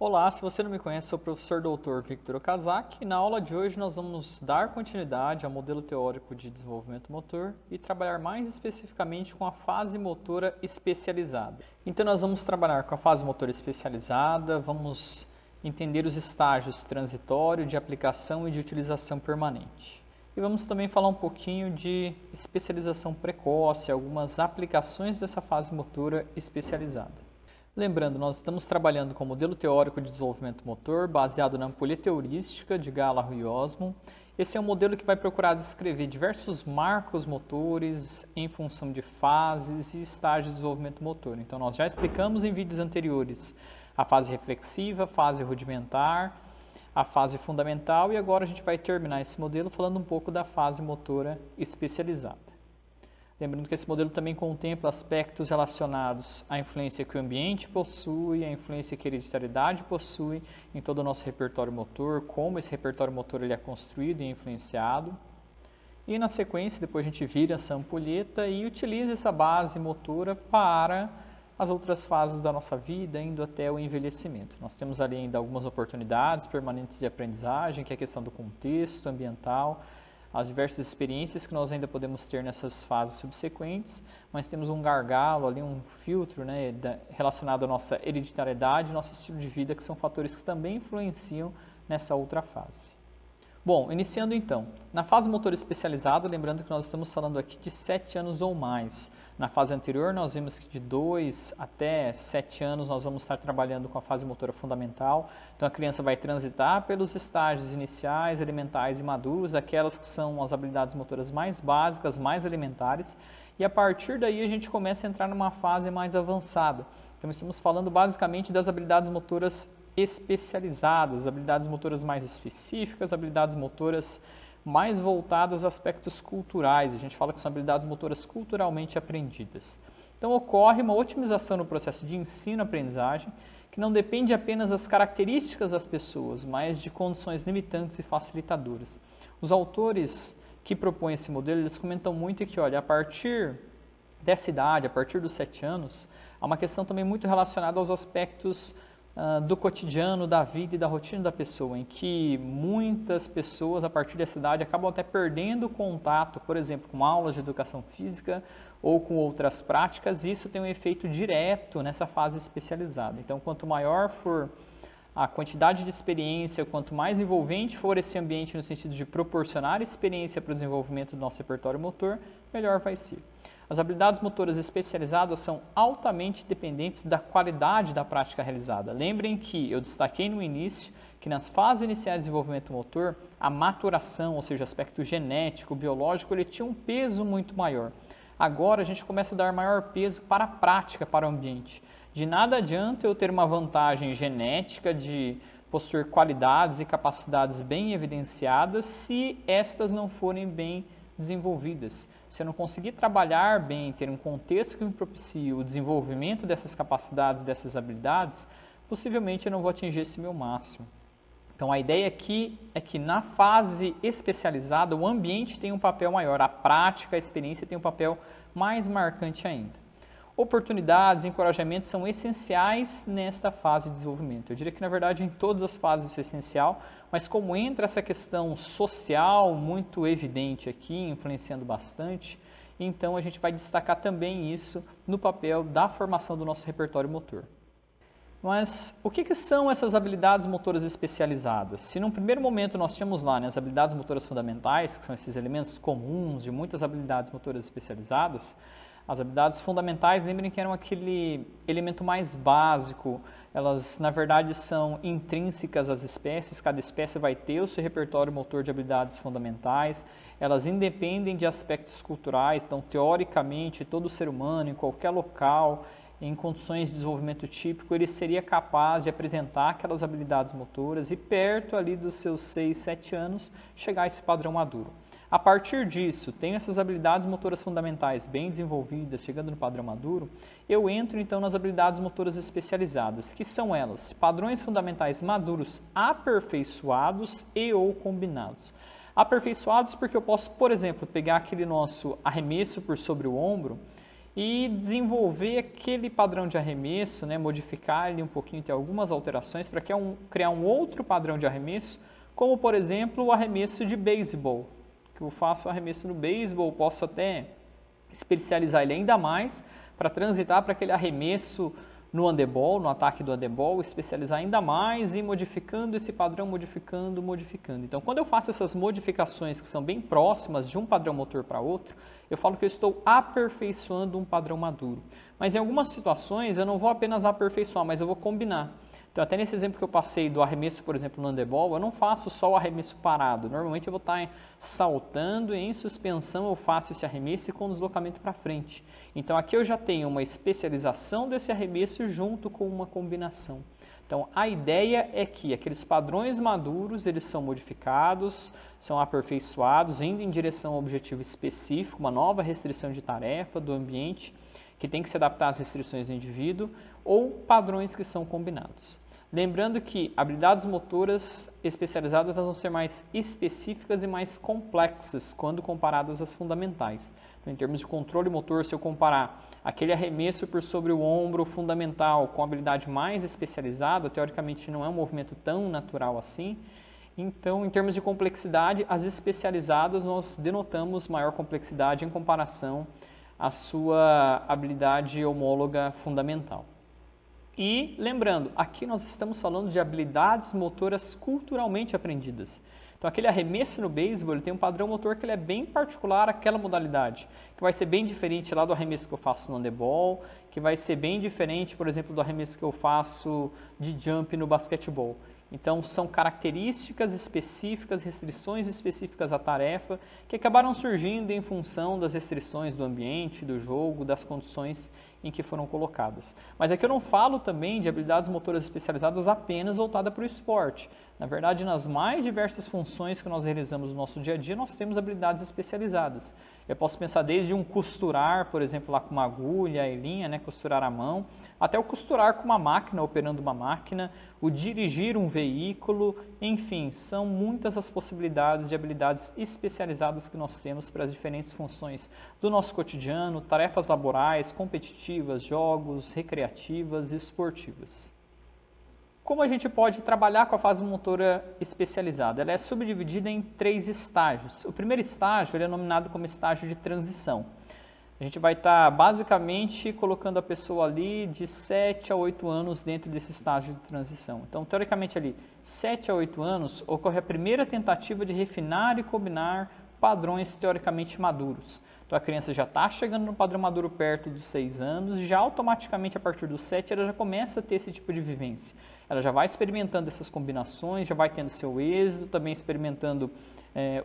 Olá, se você não me conhece, sou o professor Dr. Victor Okazaki e na aula de hoje nós vamos dar continuidade ao modelo teórico de desenvolvimento motor e trabalhar mais especificamente com a fase motora especializada. Então nós vamos trabalhar com a fase motora especializada, vamos entender os estágios transitório, de aplicação e de utilização permanente. E vamos também falar um pouquinho de especialização precoce, algumas aplicações dessa fase motora especializada. Lembrando, nós estamos trabalhando com o modelo teórico de desenvolvimento motor baseado na ampulheta heurística de Gallaher e Osmond. Esse é um modelo que vai procurar descrever diversos marcos motores em função de fases e estágios de desenvolvimento motor. Então, nós já explicamos em vídeos anteriores a fase reflexiva, a fase rudimentar, a fase fundamental e agora a gente vai terminar esse modelo falando um pouco da fase motora especializada. Lembrando que esse modelo também contempla aspectos relacionados à influência que o ambiente possui, à influência que a hereditariedade possui em todo o nosso repertório motor, como esse repertório motor ele é construído e influenciado. E na sequência, depois a gente vira essa ampulheta e utiliza essa base motora para as outras fases da nossa vida, indo até o envelhecimento. Nós temos ali ainda algumas oportunidades permanentes de aprendizagem, que é a questão do contexto ambiental, as diversas experiências que nós ainda podemos ter nessas fases subsequentes, mas temos um gargalo ali, um filtro relacionado à nossa hereditariedade, nosso estilo de vida, que são fatores que também influenciam nessa outra fase. Bom, iniciando então, na fase motora especializada, lembrando que nós estamos falando aqui de 7 anos ou mais. Na fase anterior, nós vimos que de 2 até 7 anos nós vamos estar trabalhando com a fase motora fundamental. Então, a criança vai transitar pelos estágios iniciais, elementais e maduros, aquelas que são as habilidades motoras mais básicas, mais elementares. E a partir daí, a gente começa a entrar numa fase mais avançada. Então, estamos falando basicamente das habilidades motoras especializadas, habilidades motoras mais específicas, habilidades motoras mais voltadas a aspectos culturais. A gente fala que são habilidades motoras culturalmente aprendidas. Então, ocorre uma otimização no processo de ensino-aprendizagem que não depende apenas das características das pessoas, mas de condições limitantes e facilitadoras. Os autores que propõem esse modelo, eles comentam muito que, olha, a partir dessa idade, a partir dos 7 anos, há uma questão também muito relacionada aos aspectos do cotidiano, da vida e da rotina da pessoa, em que muitas pessoas, a partir dessa idade, acabam até perdendo contato, por exemplo, com aulas de educação física ou com outras práticas, e isso tem um efeito direto nessa fase especializada. Então, quanto maior for a quantidade de experiência, quanto mais envolvente for esse ambiente no sentido de proporcionar experiência para o desenvolvimento do nosso repertório motor, melhor vai ser. As habilidades motoras especializadas são altamente dependentes da qualidade da prática realizada. Lembrem que eu destaquei no início que nas fases iniciais de desenvolvimento motor, a maturação, ou seja, o aspecto genético, biológico, ele tinha um peso muito maior. Agora a gente começa a dar maior peso para a prática, para o ambiente. De nada adianta eu ter uma vantagem genética de possuir qualidades e capacidades bem evidenciadas se estas não forem bem desenvolvidas. Se eu não conseguir trabalhar bem, ter um contexto que me propicie o desenvolvimento dessas capacidades, dessas habilidades, possivelmente eu não vou atingir esse meu máximo. Então a ideia aqui é que na fase especializada o ambiente tem um papel maior, a prática, a experiência tem um papel mais marcante ainda. Oportunidades e encorajamentos são essenciais nesta fase de desenvolvimento. Eu diria que, na verdade, em todas as fases isso é essencial, mas como entra essa questão social muito evidente aqui, influenciando bastante, então a gente vai destacar também isso no papel da formação do nosso repertório motor. Mas o que são essas habilidades motoras especializadas? Se num primeiro momento nós tínhamos lá as habilidades motoras fundamentais, que são esses elementos comuns de muitas habilidades motoras especializadas, as habilidades fundamentais, lembrem que eram aquele elemento mais básico, elas na verdade são intrínsecas às espécies, cada espécie vai ter o seu repertório motor de habilidades fundamentais, elas independem de aspectos culturais, então teoricamente todo ser humano em qualquer local, em condições de desenvolvimento típico, ele seria capaz de apresentar aquelas habilidades motoras e perto ali dos seus 6, 7 anos chegar a esse padrão maduro. A partir disso, tenho essas habilidades motoras fundamentais bem desenvolvidas, chegando no padrão maduro, eu entro então nas habilidades motoras especializadas, que são elas, padrões fundamentais maduros aperfeiçoados e ou combinados. Aperfeiçoados porque eu posso, por exemplo, pegar aquele nosso arremesso por sobre o ombro e desenvolver aquele padrão de arremesso, né, modificar ele um pouquinho, ter algumas alterações para criar um outro padrão de arremesso, como por exemplo o arremesso de beisebol, que eu faço arremesso no beisebol, posso até especializar ele ainda mais para transitar para aquele arremesso no handebol, no ataque do handebol, especializar ainda mais e modificando esse padrão, modificando. Então, quando eu faço essas modificações que são bem próximas de um padrão motor para outro, eu falo que eu estou aperfeiçoando um padrão maduro. Mas em algumas situações eu não vou apenas aperfeiçoar, mas eu vou combinar. Então, até nesse exemplo que eu passei do arremesso, por exemplo, no handebol, eu não faço só o arremesso parado. Normalmente eu vou estar saltando e em suspensão eu faço esse arremesso com deslocamento para frente. Então, aqui eu já tenho uma especialização desse arremesso junto com uma combinação. Então, a ideia é que aqueles padrões maduros, eles são modificados, são aperfeiçoados, indo em direção ao objetivo específico, uma nova restrição de tarefa do ambiente, que tem que se adaptar às restrições do indivíduo, ou padrões que são combinados. Lembrando que habilidades motoras especializadas vão ser mais específicas e mais complexas quando comparadas às fundamentais. Então, em termos de controle motor, se eu comparar aquele arremesso por sobre o ombro fundamental com a habilidade mais especializada, teoricamente não é um movimento tão natural assim. Então, em termos de complexidade, as especializadas nós denotamos maior complexidade em comparação à sua habilidade homóloga fundamental. E lembrando, aqui nós estamos falando de habilidades motoras culturalmente aprendidas. Então, aquele arremesso no beisebol, ele tem um padrão motor que ele é bem particular àquela modalidade, que vai ser bem diferente lá do arremesso que eu faço no handebol, que vai ser bem diferente, por exemplo, do arremesso que eu faço de jump no basquetebol. Então, são características específicas, restrições específicas à tarefa, que acabaram surgindo em função das restrições do ambiente, do jogo, das condições em que foram colocadas. Mas aqui eu não falo também de habilidades motoras especializadas apenas voltadas para o esporte. Na verdade, nas mais diversas funções que nós realizamos no nosso dia a dia, nós temos habilidades especializadas. Eu posso pensar desde um costurar, por exemplo, lá com uma agulha e linha, né, costurar à mão, até o costurar com uma máquina, operando uma máquina, o dirigir um veículo, enfim, são muitas as possibilidades de habilidades especializadas que nós temos para as diferentes funções do nosso cotidiano, tarefas laborais, competitivas, jogos, recreativas e esportivas. Como a gente pode trabalhar com a fase motora especializada? Ela é subdividida em 3 estágios. O primeiro estágio ele é nominado como estágio de transição. A gente vai estar basicamente colocando a pessoa ali de 7 a 8 anos dentro desse estágio de transição. Então, teoricamente ali, 7 a 8 anos, ocorre a primeira tentativa de refinar e combinar padrões teoricamente maduros. Então, a criança já está chegando no padrão maduro perto dos 6 anos e já automaticamente a partir dos 7 ela já começa a ter esse tipo de vivência. Ela já vai experimentando essas combinações, já vai tendo seu êxito, também experimentando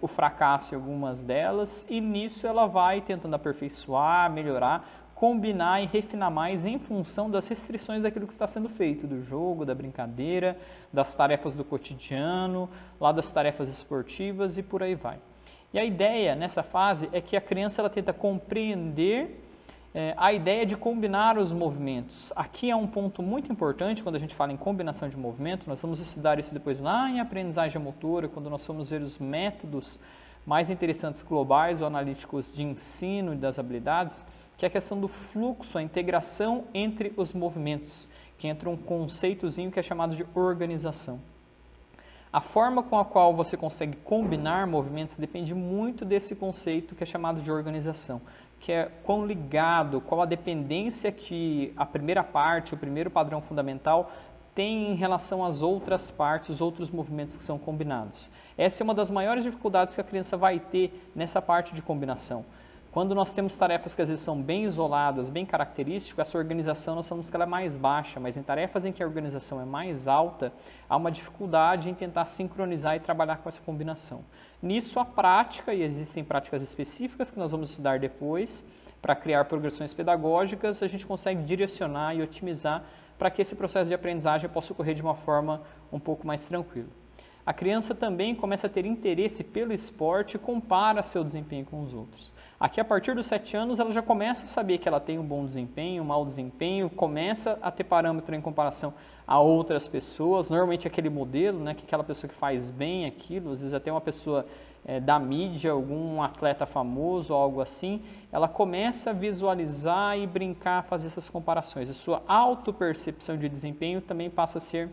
o fracasso em algumas delas, e nisso ela vai tentando aperfeiçoar, melhorar, combinar e refinar mais em função das restrições daquilo que está sendo feito, do jogo, da brincadeira, das tarefas do cotidiano, lá das tarefas esportivas e por aí vai. E a ideia nessa fase é que a criança ela tenta compreender a ideia de combinar os movimentos. Aqui é um ponto muito importante quando a gente fala em combinação de movimento, nós vamos estudar isso depois lá em aprendizagem motora, quando nós formos ver os métodos mais interessantes globais ou analíticos de ensino e das habilidades, que é a questão do fluxo, a integração entre os movimentos, que entra um conceitozinho que é chamado de organização. A forma com a qual você consegue combinar movimentos depende muito desse conceito que é chamado de organização, que é quão ligado, qual a dependência que a primeira parte, o primeiro padrão fundamental tem em relação às outras partes, os outros movimentos que são combinados. Essa é uma das maiores dificuldades que a criança vai ter nessa parte de combinação. Quando nós temos tarefas que às vezes são bem isoladas, bem características, essa organização nós falamos que ela é mais baixa, mas em tarefas em que a organização é mais alta, há uma dificuldade em tentar sincronizar e trabalhar com essa combinação. Nisso a prática, e existem práticas específicas que nós vamos estudar depois, para criar progressões pedagógicas, a gente consegue direcionar e otimizar para que esse processo de aprendizagem possa ocorrer de uma forma um pouco mais tranquila. A criança também começa a ter interesse pelo esporte e compara seu desempenho com os outros. Aqui, a partir dos 7 anos, ela já começa a saber que ela tem um bom desempenho, um mau desempenho, começa a ter parâmetro em comparação a outras pessoas, normalmente aquele modelo, né, que aquela pessoa que faz bem aquilo, às vezes até uma pessoa da mídia, algum atleta famoso ou algo assim, ela começa a visualizar e brincar, fazer essas comparações. A sua autopercepção de desempenho também passa a ser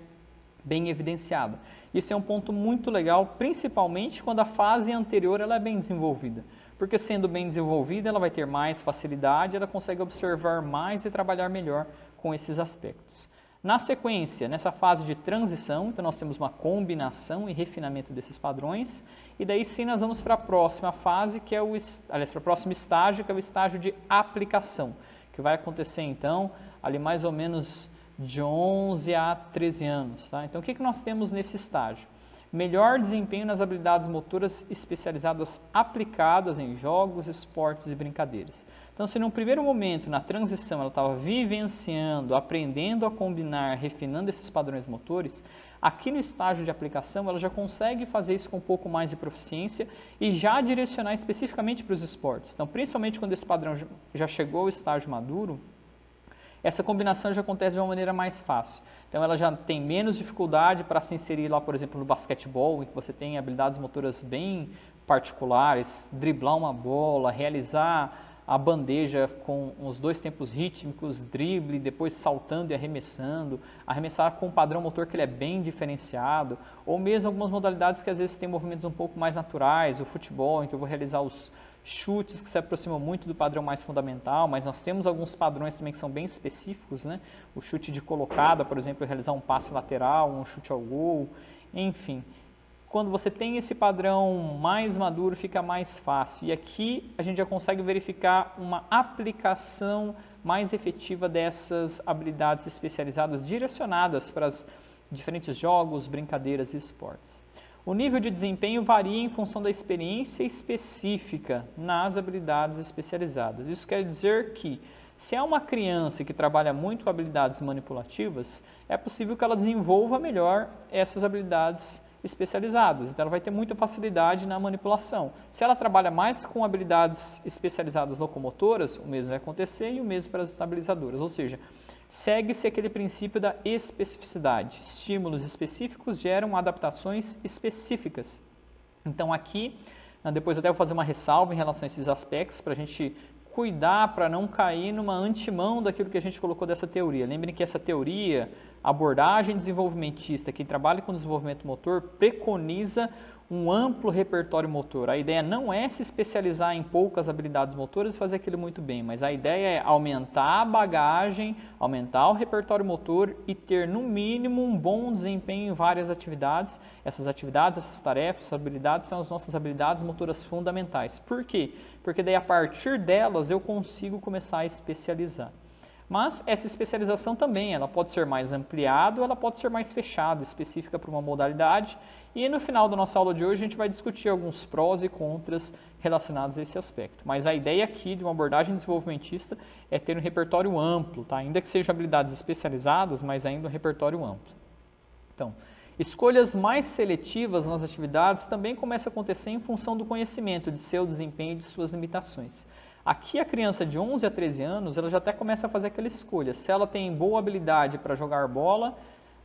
bem evidenciada. Isso é um ponto muito legal, principalmente quando a fase anterior ela é bem desenvolvida. Porque sendo bem desenvolvida, ela vai ter mais facilidade, ela consegue observar mais e trabalhar melhor com esses aspectos. Na sequência, nessa fase de transição, então nós temos uma combinação e refinamento desses padrões, e daí sim nós vamos para a próxima fase, que é para o próximo estágio, que é o estágio de aplicação, que vai acontecer então ali mais ou menos de 11 a 13 anos. Tá? Então o que nós temos nesse estágio? Melhor desempenho nas habilidades motoras especializadas aplicadas em jogos, esportes e brincadeiras. Então, se num primeiro momento, na transição, ela estava vivenciando, aprendendo a combinar, refinando esses padrões motores, aqui no estágio de aplicação ela já consegue fazer isso com um pouco mais de proficiência e já direcionar especificamente para os esportes. Então, principalmente quando esse padrão já chegou ao estágio maduro, essa combinação já acontece de uma maneira mais fácil. Então ela já tem menos dificuldade para se inserir lá, por exemplo, no basquetebol, em que você tem habilidades motoras bem particulares, driblar uma bola, realizar a bandeja com os dois tempos rítmicos, drible, depois saltando e arremessando, arremessar com um padrão motor que ele é bem diferenciado, ou mesmo algumas modalidades que às vezes têm movimentos um pouco mais naturais, o futebol, em que eu vou realizar os chutes que se aproximam muito do padrão mais fundamental, mas nós temos alguns padrões também que são bem específicos, né? O chute de colocada, por exemplo, realizar um passe lateral, um chute ao gol, enfim. Quando você tem esse padrão mais maduro, fica mais fácil. E aqui a gente já consegue verificar uma aplicação mais efetiva dessas habilidades especializadas direcionadas para os diferentes jogos, brincadeiras e esportes. O nível de desempenho varia em função da experiência específica nas habilidades especializadas. Isso quer dizer que, se é uma criança que trabalha muito com habilidades manipulativas, é possível que ela desenvolva melhor essas habilidades especializadas. Então, ela vai ter muita facilidade na manipulação. Se ela trabalha mais com habilidades especializadas locomotoras, o mesmo vai acontecer e o mesmo para as estabilizadoras. Ou seja, segue-se aquele princípio da especificidade. Estímulos específicos geram adaptações específicas. Então aqui, depois eu até vou fazer uma ressalva em relação a esses aspectos, para a gente cuidar para não cair numa antemão daquilo que a gente colocou dessa teoria. Lembrem que essa teoria, abordagem desenvolvimentista, que trabalha com desenvolvimento motor, preconiza um amplo repertório motor. A ideia não é se especializar em poucas habilidades motoras e fazer aquilo muito bem, mas a ideia é aumentar a bagagem, aumentar o repertório motor e ter, no mínimo, um bom desempenho em várias atividades. Essas atividades, essas tarefas, essas habilidades são as nossas habilidades motoras fundamentais. Por quê? Porque daí, a partir delas, eu consigo começar a especializar. Mas essa especialização também, ela pode ser mais ampliada ou ela pode ser mais fechada, específica para uma modalidade. E no final da nossa aula de hoje a gente vai discutir alguns prós e contras relacionados a esse aspecto. Mas a ideia aqui de uma abordagem desenvolvimentista é ter um repertório amplo, tá? Ainda que sejam habilidades especializadas, mas ainda um repertório amplo. Então, escolhas mais seletivas nas atividades também começam a acontecer em função do conhecimento de seu desempenho e de suas limitações. Aqui a criança de 11 a 13 anos, ela já até começa a fazer aquela escolha. Se ela tem boa habilidade para jogar bola,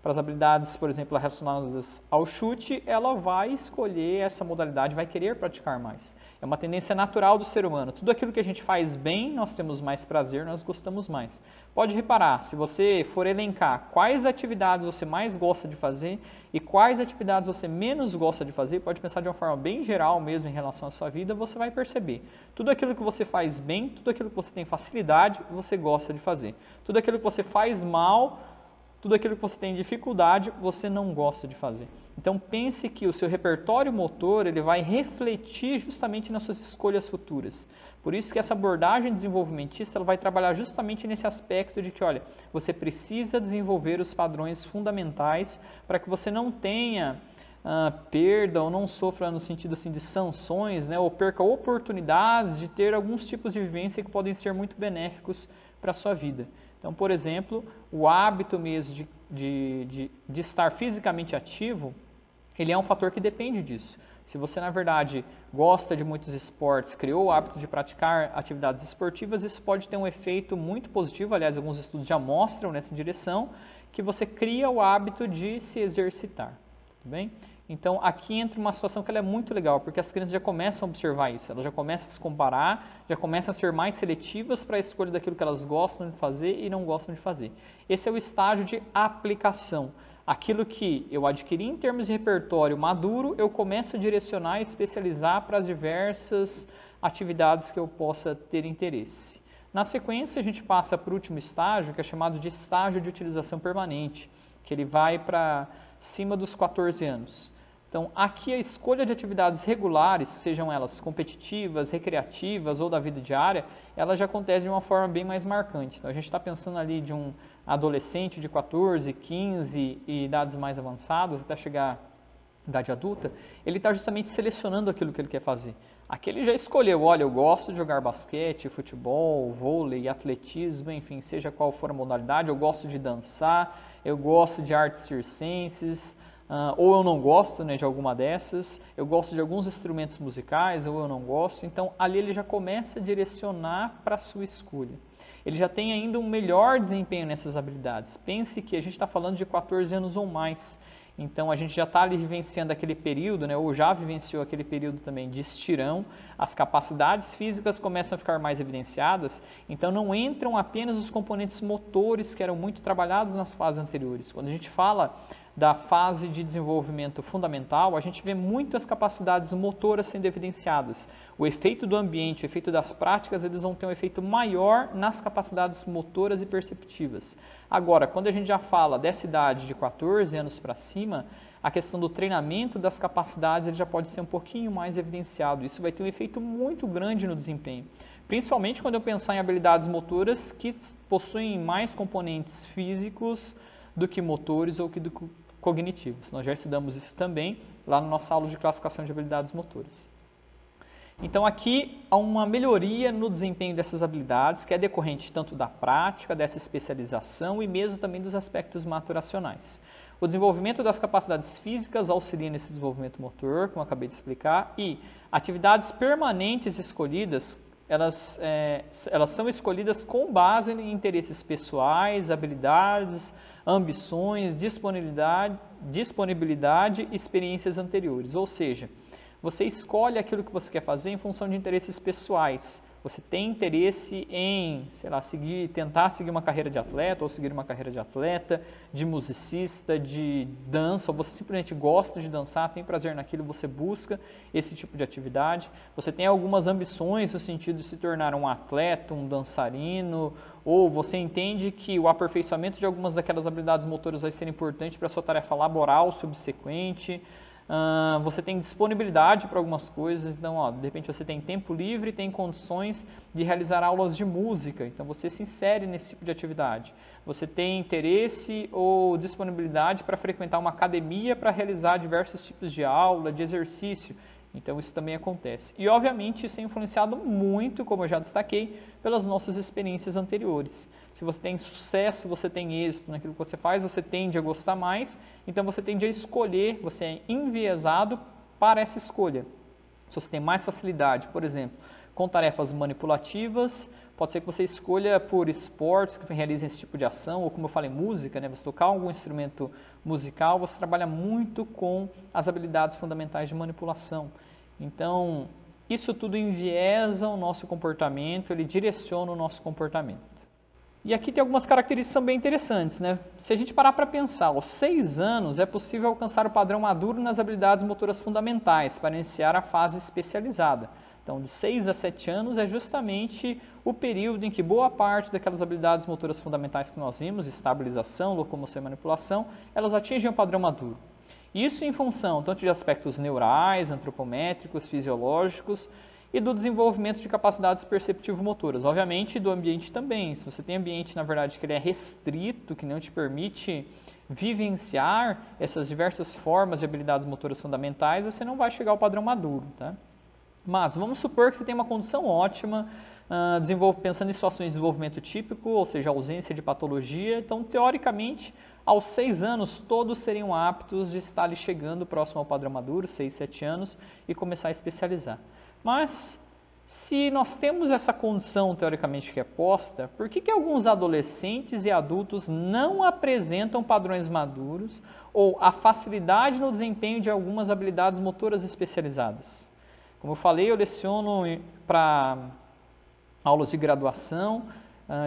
para as habilidades, por exemplo, relacionadas ao chute, ela vai escolher essa modalidade, vai querer praticar mais. É uma tendência natural do ser humano. Tudo aquilo que a gente faz bem, nós temos mais prazer, nós gostamos mais. Pode reparar, se você for elencar quais atividades você mais gosta de fazer e quais atividades você menos gosta de fazer, pode pensar de uma forma bem geral mesmo em relação à sua vida, você vai perceber. Tudo aquilo que você faz bem, tudo aquilo que você tem facilidade, você gosta de fazer. Tudo aquilo que você faz mal, tudo aquilo que você tem dificuldade, você não gosta de fazer. Então pense que o seu repertório motor ele vai refletir justamente nas suas escolhas futuras. Por isso que essa abordagem desenvolvimentista ela vai trabalhar justamente nesse aspecto de que, olha, você precisa desenvolver os padrões fundamentais para que você não tenha perda ou não sofra no sentido assim, de sanções, né, ou perca oportunidades de ter alguns tipos de vivência que podem ser muito benéficos para a sua vida. Então, por exemplo, o hábito mesmo de estar fisicamente ativo, ele é um fator que depende disso. Se você, na verdade, gosta de muitos esportes, criou o hábito de praticar atividades esportivas, isso pode ter um efeito muito positivo, aliás, alguns estudos já mostram nessa direção, que você cria o hábito de se exercitar. Tudo bem? Então, aqui entra uma situação que ela é muito legal, porque as crianças já começam a observar isso, elas já começam a se comparar, já começam a ser mais seletivas para a escolha daquilo que elas gostam de fazer e não gostam de fazer. Esse é o estágio de aplicação. Aquilo que eu adquiri em termos de repertório maduro, eu começo a direcionar e especializar para as diversas atividades que eu possa ter interesse. Na sequência, a gente passa para o último estágio, que é chamado de estágio de utilização permanente, que ele vai para cima dos 14 anos. Então, aqui a escolha de atividades regulares, sejam elas competitivas, recreativas ou da vida diária, ela já acontece de uma forma bem mais marcante. Então, a gente está pensando ali de um adolescente de 14, 15 e idades mais avançadas, até chegar à idade adulta, ele está justamente selecionando aquilo que ele quer fazer. Aqui ele já escolheu, olha, eu gosto de jogar basquete, futebol, vôlei, atletismo, enfim, seja qual for a modalidade, eu gosto de dançar, eu gosto de artes circenses, ou eu não gosto, né, de alguma dessas, eu gosto de alguns instrumentos musicais, ou eu não gosto. Então, ali ele já começa a direcionar para a sua escolha. Ele já tem ainda um melhor desempenho nessas habilidades. Pense que a gente está falando de 14 anos ou mais. Então, a gente já está ali vivenciando aquele período, né, ou já vivenciou aquele período também de estirão, as capacidades físicas começam a ficar mais evidenciadas, então não entram apenas os componentes motores que eram muito trabalhados nas fases anteriores. Quando a gente fala da fase de desenvolvimento fundamental, a gente vê muitas capacidades motoras sendo evidenciadas. O efeito do ambiente, o efeito das práticas, eles vão ter um efeito maior nas capacidades motoras e perceptivas. Agora, quando a gente já fala dessa idade de 14 anos para cima, a questão do treinamento das capacidades ele já pode ser um pouquinho mais evidenciado. Isso vai ter um efeito muito grande no desempenho. Principalmente quando eu pensar em habilidades motoras que possuem mais componentes físicos do que motores ou que do cognitivos. Nós já estudamos isso também lá na nossa aula de classificação de habilidades motoras. Então aqui há uma melhoria no desempenho dessas habilidades, que é decorrente tanto da prática, dessa especialização e mesmo também dos aspectos maturacionais. O desenvolvimento das capacidades físicas auxilia nesse desenvolvimento motor, como eu acabei de explicar, e atividades permanentes escolhidas, elas são escolhidas com base em interesses pessoais, habilidades, ambições, disponibilidade e experiências anteriores. Ou seja, você escolhe aquilo que você quer fazer em função de interesses pessoais. Você tem interesse em, sei lá, tentar seguir uma carreira de atleta, ou seguir uma carreira de atleta, de musicista, de dança, ou você simplesmente gosta de dançar, tem prazer naquilo, você busca esse tipo de atividade. Você tem algumas ambições no sentido de se tornar um atleta, um dançarino, ou você entende que o aperfeiçoamento de algumas daquelas habilidades motoras vai ser importante para a sua tarefa laboral subsequente. Você tem disponibilidade para algumas coisas, então de repente você tem tempo livre, tem condições de realizar aulas de música, então você se insere nesse tipo de atividade. Você tem interesse ou disponibilidade para frequentar uma academia para realizar diversos tipos de aula, de exercício, então isso também acontece. E obviamente isso é influenciado muito, como eu já destaquei, pelas nossas experiências anteriores. Se você tem sucesso, você tem êxito naquilo que você faz, você tende a gostar mais, então você tende a escolher, você é enviesado para essa escolha. Se você tem mais facilidade, por exemplo, com tarefas manipulativas, pode ser que você escolha por esportes que realizem esse tipo de ação, ou como eu falei, música, né? Você tocar algum instrumento musical, você trabalha muito com as habilidades fundamentais de manipulação. Então, isso tudo enviesa o nosso comportamento, ele direciona o nosso comportamento. E aqui tem algumas características que são bem interessantes, né? Se a gente parar para pensar, aos 6 anos é possível alcançar o padrão maduro nas habilidades motoras fundamentais para iniciar a fase especializada. Então, de 6 a 7 anos é justamente o período em que boa parte daquelas habilidades motoras fundamentais que nós vimos, estabilização, locomoção e manipulação, elas atingem o padrão maduro. Isso em função tanto de aspectos neurais, antropométricos, fisiológicos e do desenvolvimento de capacidades perceptivo-motoras. Obviamente, do ambiente também. Se você tem ambiente, na verdade, que ele é restrito, que não te permite vivenciar essas diversas formas de habilidades motoras fundamentais, você não vai chegar ao padrão maduro, tá? Mas vamos supor que você tem uma condição ótima, pensando em situações de desenvolvimento típico, ou seja, ausência de patologia. Então, teoricamente, aos 6 anos, todos seriam aptos de estar ali chegando próximo ao padrão maduro, 6, 7 anos, e começar a especializar. Mas, Se nós temos essa condição teoricamente que é posta, por que alguns adolescentes e adultos não apresentam padrões maduros ou a facilidade no desempenho de algumas habilidades motoras especializadas? Como eu falei, eu leciono para aulas de graduação,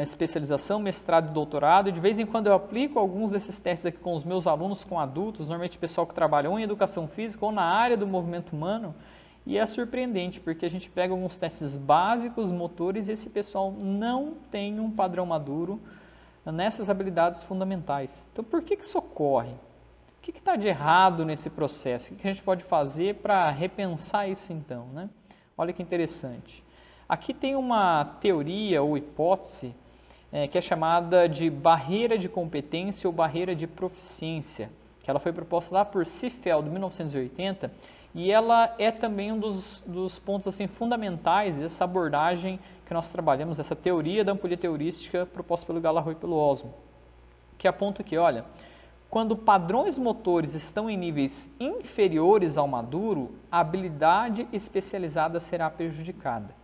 especialização, mestrado e doutorado, e de vez em quando eu aplico alguns desses testes aqui com os meus alunos, com adultos, normalmente pessoal que trabalha ou em educação física ou na área do movimento humano. E é surpreendente, porque a gente pega alguns testes básicos, motores, e esse pessoal não tem um padrão maduro nessas habilidades fundamentais. Então, por que isso ocorre? O que está de errado nesse processo? O que a gente pode fazer para repensar isso então, né? Olha que interessante. Aqui tem uma teoria ou hipótese que é chamada de barreira de competência ou barreira de proficiência, que ela foi proposta lá por Seefeld, em 1980, e ela é também um dos pontos assim, fundamentais dessa abordagem que nós trabalhamos, essa teoria da ampulheta heurística proposta pelo Gallagher e pelo Osmo, que aponta que, olha, quando padrões motores estão em níveis inferiores ao maduro, a habilidade especializada será prejudicada.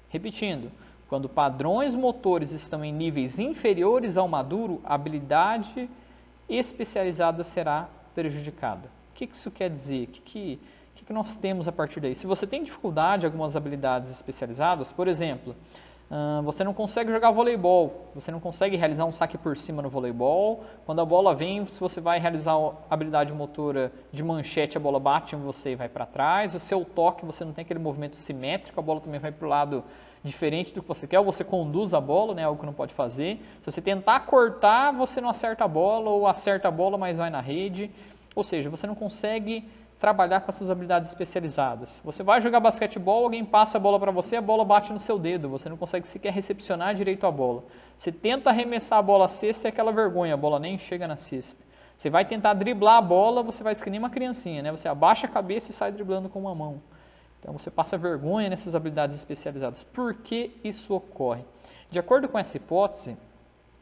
Repetindo, quando padrões motores estão em níveis inferiores ao maduro, a habilidade especializada será prejudicada. O que isso quer dizer? O que nós temos a partir daí? Se você tem dificuldade em algumas habilidades especializadas, por exemplo, você não consegue jogar voleibol, você não consegue realizar um saque por cima no voleibol, quando a bola vem, se você vai realizar a habilidade motora de manchete, a bola bate em você e vai para trás, o seu toque, você não tem aquele movimento simétrico, a bola também vai para o lado diferente do que você quer, ou você conduz a bola, né, algo que não pode fazer. Se você tentar cortar, você não acerta a bola, ou acerta a bola, mas vai na rede. Ou seja, você não consegue trabalhar com essas habilidades especializadas. Você vai jogar basquetebol, alguém passa a bola para você, a bola bate no seu dedo, você não consegue sequer recepcionar direito a bola. Você tenta arremessar a bola à cesta, é aquela vergonha, a bola nem chega na cesta. Você vai tentar driblar a bola, você vai que nem uma criancinha, né? Você abaixa a cabeça e sai driblando com uma mão. Então você passa vergonha nessas habilidades especializadas. Por que isso ocorre? De acordo com essa hipótese,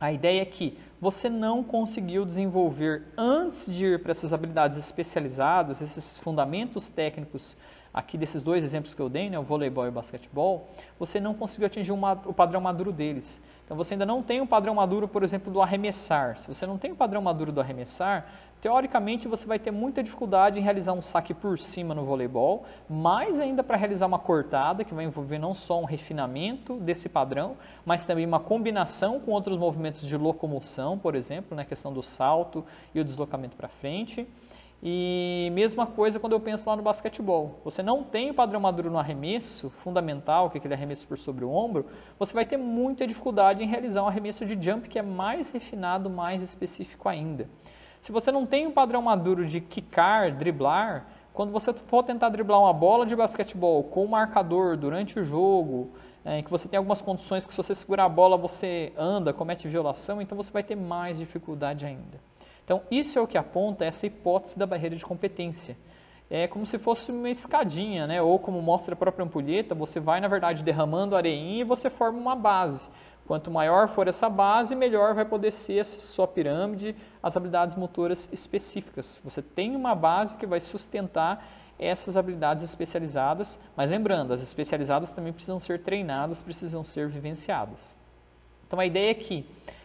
a ideia é que você não conseguiu desenvolver, antes de ir para essas habilidades especializadas, esses fundamentos técnicos, aqui desses dois exemplos que eu dei, né, o voleibol e o basquetebol, você não conseguiu atingir o padrão maduro deles. Então você ainda não tem um padrão maduro, por exemplo, do arremessar. Se você não tem um padrão maduro do arremessar, teoricamente você vai ter muita dificuldade em realizar um saque por cima no voleibol, mais ainda para realizar uma cortada, que vai envolver não só um refinamento desse padrão, mas também uma combinação com outros movimentos de locomoção, por exemplo, na questão do salto e o deslocamento para frente. E mesma coisa quando eu penso lá no basquetebol. Você não tem o padrão maduro no arremesso fundamental, que é aquele arremesso por sobre o ombro, você vai ter muita dificuldade em realizar um arremesso de jump que é mais refinado, mais específico ainda. Se você não tem um padrão maduro de quicar, driblar, quando você for tentar driblar uma bola de basquetebol com um marcador durante o jogo, em que você tem algumas condições que se você segurar a bola você anda, comete violação, então você vai ter mais dificuldade ainda. Então, isso é o que aponta essa hipótese da barreira de competência. É como se fosse uma escadinha, né? Ou como mostra a própria ampulheta, você vai, na verdade, derramando areinha e você forma uma base. Quanto maior for essa base, melhor vai poder ser essa sua pirâmide, as habilidades motoras específicas. Você tem uma base que vai sustentar essas habilidades especializadas, mas lembrando, as especializadas também precisam ser treinadas, precisam ser vivenciadas. Então, a ideia é que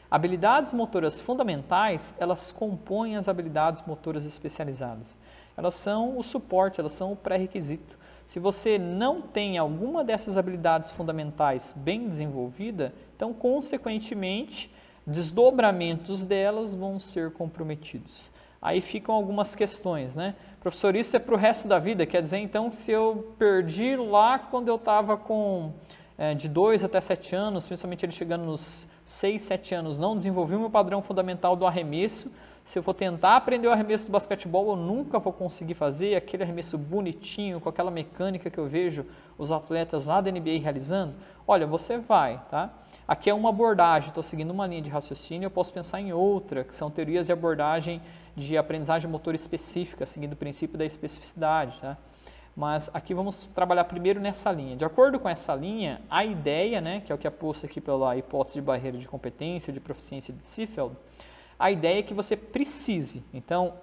habilidades motoras fundamentais, elas compõem as habilidades motoras especializadas. Elas são o suporte, elas são o pré-requisito. Se você não tem alguma dessas habilidades fundamentais bem desenvolvida, então, consequentemente, desdobramentos delas vão ser comprometidos. Aí ficam algumas questões, né? Professor, isso é para o resto da vida? Quer dizer, então, que se eu perdi lá quando eu estava com de 2 até 7 anos, principalmente ele chegando nos 6, 7 anos, não desenvolvi o meu padrão fundamental do arremesso, se eu for tentar aprender o arremesso do basquetebol, eu nunca vou conseguir fazer aquele arremesso bonitinho, com aquela mecânica que eu vejo os atletas lá da NBA realizando? Olha, você vai, tá? Aqui é uma abordagem, estou seguindo uma linha de raciocínio, eu posso pensar em outra, que são teorias de abordagem de aprendizagem motora específica, seguindo o princípio da especificidade, tá? Mas aqui vamos trabalhar primeiro nessa linha. De acordo com essa linha, a ideia, né, que é o que é posto aqui pela hipótese de barreira de competência ou de proficiência de Seefeld, a ideia é que você precise. Então,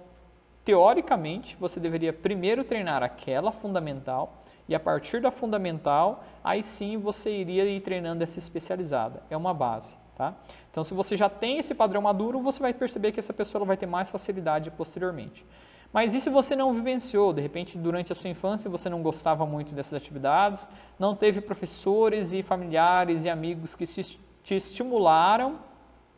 teoricamente, você deveria primeiro treinar aquela fundamental E a partir da fundamental, aí sim você iria ir treinando essa especializada. É uma base, tá? Então, se você já tem esse padrão maduro, você vai perceber que essa pessoa vai ter mais facilidade posteriormente. Mas e se você não vivenciou? De repente, durante a sua infância, você não gostava muito dessas atividades, não teve professores e familiares e amigos que te estimularam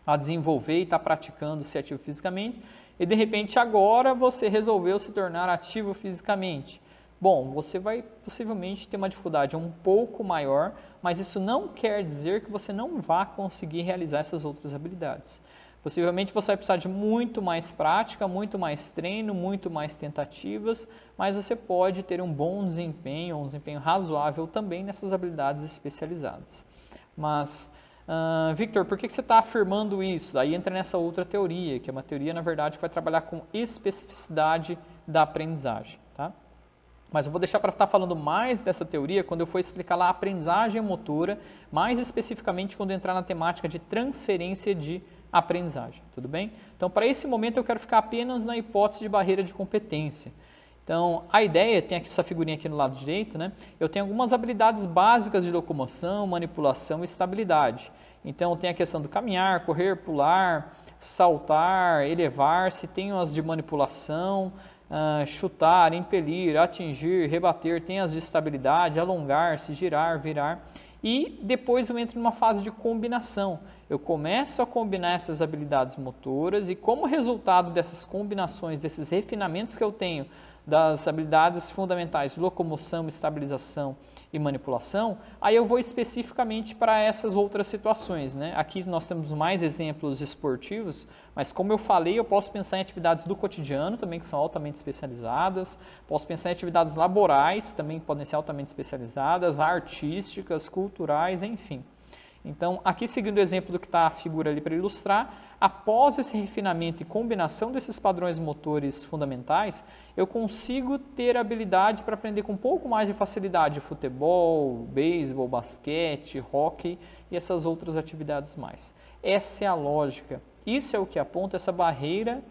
a desenvolver e estar praticando ser ativo fisicamente, e de repente agora você resolveu se tornar ativo fisicamente. Bom, você vai possivelmente ter uma dificuldade um pouco maior, mas isso não quer dizer que você não vá conseguir realizar essas outras habilidades. Possivelmente você vai precisar de muito mais prática, muito mais treino, muito mais tentativas, mas você pode ter um bom desempenho, um desempenho razoável também nessas habilidades especializadas. Mas, Victor, por que você está afirmando isso? Aí entra nessa outra teoria, que é uma teoria, na verdade, que vai trabalhar com especificidade da aprendizagem, tá? Mas eu vou deixar para estar falando mais dessa teoria quando eu for explicar lá a aprendizagem motora, mais especificamente quando entrar na temática de transferência de aprendizagem, tudo bem? Então, para esse momento eu quero ficar apenas na hipótese de barreira de competência. Então, a ideia, tem aqui essa figurinha aqui no lado direito, né? Eu tenho algumas habilidades básicas de locomoção, manipulação e estabilidade. Então, tem a questão do caminhar, correr, pular, saltar, elevar-se, tenho as de manipulação, chutar, impelir, atingir, rebater, tem as de estabilidade, alongar-se, girar, virar. E depois eu entro numa fase de combinação. Eu começo a combinar essas habilidades motoras e como resultado dessas combinações, desses refinamentos que eu tenho das habilidades fundamentais de locomoção, estabilização e manipulação, aí eu vou especificamente para essas outras situações, né? Aqui nós temos mais exemplos esportivos, mas como eu falei, eu posso pensar em atividades do cotidiano também que são altamente especializadas, posso pensar em atividades laborais também que podem ser altamente especializadas, artísticas, culturais, enfim. Então, aqui seguindo o exemplo do que está a figura ali para ilustrar, após esse refinamento e combinação desses padrões motores fundamentais, eu consigo ter habilidade para aprender com um pouco mais de facilidade futebol, beisebol, basquete, hóquei e essas outras atividades mais. Essa é a lógica. Isso é o que aponta essa barreira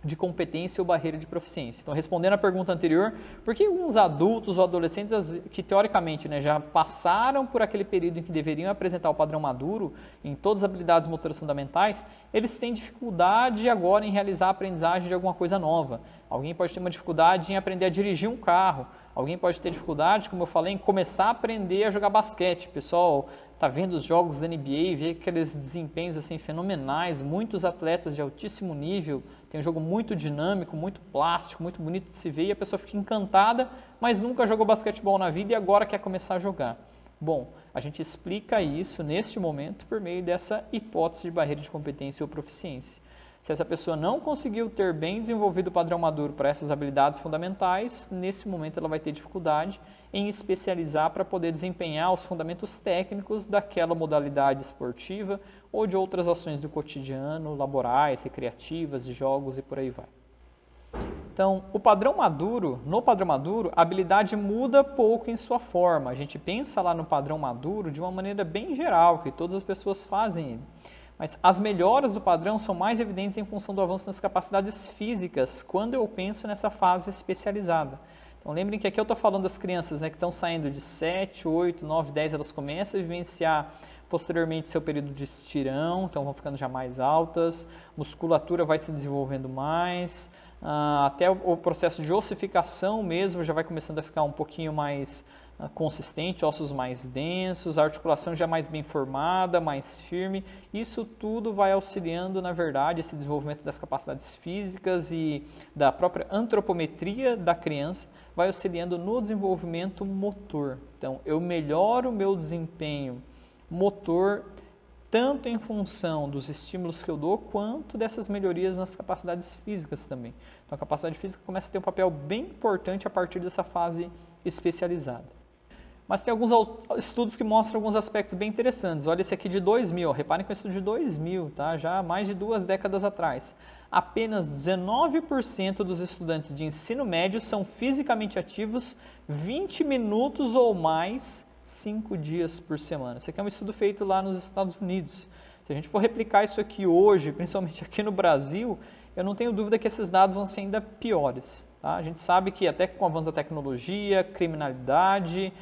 de competência ou barreira de proficiência. Então, respondendo à pergunta anterior, por que alguns adultos ou adolescentes que teoricamente, né, já passaram por aquele período em que deveriam apresentar o padrão maduro em todas as habilidades motoras fundamentais, eles têm dificuldade agora em realizar a aprendizagem de alguma coisa nova? Alguém pode ter uma dificuldade em aprender a dirigir um carro, alguém pode ter dificuldade, como eu falei, em começar a aprender a jogar basquete. Pessoal, está vendo os jogos da NBA, vê aqueles desempenhos assim fenomenais, muitos atletas de altíssimo nível, tem um jogo muito dinâmico, muito plástico, muito bonito de se ver e a pessoa fica encantada, mas nunca jogou basquetebol na vida e agora quer começar a jogar. Bom, a gente explica isso neste momento por meio dessa hipótese de barreira de competência ou proficiência. Se essa pessoa não conseguiu ter bem desenvolvido o padrão maduro para essas habilidades fundamentais, nesse momento ela vai ter dificuldade em especializar para poder desempenhar os fundamentos técnicos daquela modalidade esportiva ou de outras ações do cotidiano, laborais, recreativas, de jogos e por aí vai. Então, no padrão maduro, a habilidade muda pouco em sua forma. A gente pensa lá no padrão maduro de uma maneira bem geral, que todas as pessoas fazem ele. Mas as melhoras do padrão são mais evidentes em função do avanço nas capacidades físicas, quando eu penso nessa fase especializada. Então lembrem que aqui eu estou falando das crianças, né, que estão saindo de 7, 8, 9, 10, elas começam a vivenciar posteriormente seu período de estirão, então vão ficando já mais altas, musculatura vai se desenvolvendo mais, até o processo de ossificação mesmo já vai começando a ficar um pouquinho mais consistente, ossos mais densos, a articulação já mais bem formada, mais firme. Isso tudo vai auxiliando, na verdade, esse desenvolvimento das capacidades físicas e da própria antropometria da criança, vai auxiliando no desenvolvimento motor. Então, eu melhoro o meu desempenho motor tanto em função dos estímulos que eu dou, quanto dessas melhorias nas capacidades físicas também. Então, a capacidade física começa a ter um papel bem importante a partir dessa fase especializada. Mas tem alguns estudos que mostram alguns aspectos bem interessantes. Olha esse aqui de 2000, reparem que é um estudo de 2000, tá? Já há mais de 2 décadas atrás. Apenas 19% dos estudantes de ensino médio são fisicamente ativos 20 minutos ou mais 5 dias por semana. Isso aqui é um estudo feito lá nos Estados Unidos. Se a gente for replicar isso aqui hoje, principalmente aqui no Brasil, eu não tenho dúvida que esses dados vão ser ainda piores, Tá? A gente sabe que até com o avanço da tecnologia, criminalidade,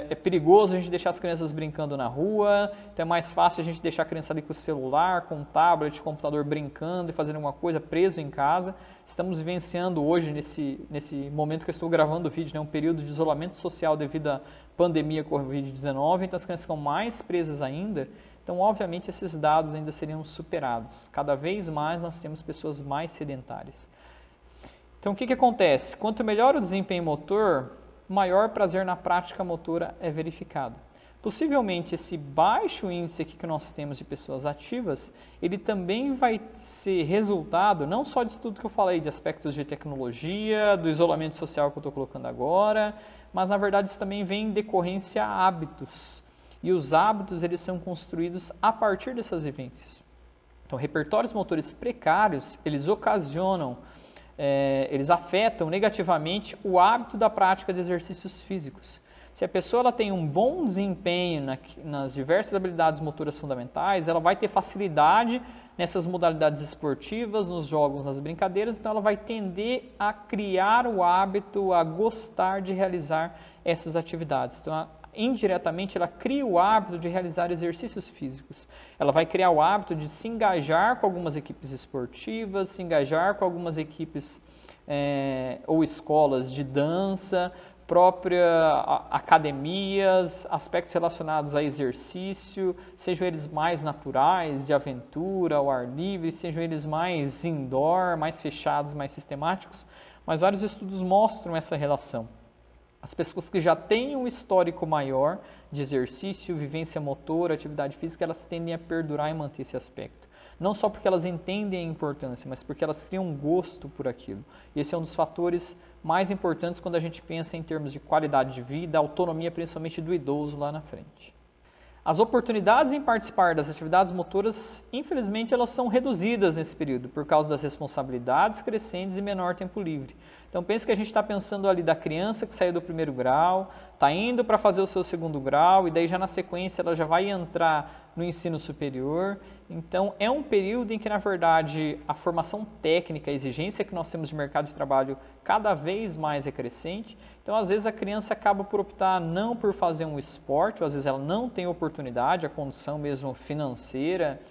é perigoso a gente deixar as crianças brincando na rua, então é mais fácil a gente deixar a criança ali com o celular, com o tablet, computador brincando e fazendo alguma coisa preso em casa. Estamos vivenciando hoje, nesse momento que eu estou gravando o vídeo, né, um período de isolamento social devido à pandemia Covid-19, então as crianças ficam mais presas ainda. Então, obviamente, esses dados ainda seriam superados. Cada vez mais nós temos pessoas mais sedentárias. Então, o que acontece? Quanto melhor o desempenho motor, maior prazer na prática motora é verificado. Possivelmente, esse baixo índice aqui que nós temos de pessoas ativas, ele também vai ser resultado, não só disso tudo que eu falei, de aspectos de tecnologia, do isolamento social que eu estou colocando agora, mas, na verdade, isso também vem em decorrência a hábitos. E os hábitos, eles são construídos a partir dessas vivências. Então, repertórios motores precários, eles ocasionam, eles afetam negativamente o hábito da prática de exercícios físicos. Se a pessoa ela tem um bom desempenho nas diversas habilidades motoras fundamentais, ela vai ter facilidade nessas modalidades esportivas, nos jogos, nas brincadeiras, então ela vai tender a criar o hábito, a gostar de realizar essas atividades. Então, indiretamente, ela cria o hábito de realizar exercícios físicos. Ela vai criar o hábito de se engajar com algumas equipes esportivas, se engajar com algumas equipes ou escolas de dança, academias, aspectos relacionados a exercício, sejam eles mais naturais, de aventura, ao ar livre, sejam eles mais indoor, mais fechados, mais sistemáticos, mas vários estudos mostram essa relação. As pessoas que já têm um histórico maior de exercício, vivência motora, atividade física, elas tendem a perdurar e manter esse aspecto. Não só porque elas entendem a importância, mas porque elas criam um gosto por aquilo. E esse é um dos fatores mais importantes quando a gente pensa em termos de qualidade de vida, autonomia, principalmente do idoso lá na frente. As oportunidades em participar das atividades motoras, infelizmente, elas são reduzidas nesse período, por causa das responsabilidades crescentes e menor tempo livre. Então, pense que a gente está pensando ali da criança que saiu do primeiro grau, está indo para fazer o seu segundo grau, e daí já na sequência ela já vai entrar no ensino superior. Então, é um período em que, na verdade, a formação técnica, a exigência que nós temos de mercado de trabalho cada vez mais é crescente. Então, às vezes, a criança acaba por optar não por fazer um esporte, ou às vezes ela não tem oportunidade, a condição mesmo financeira,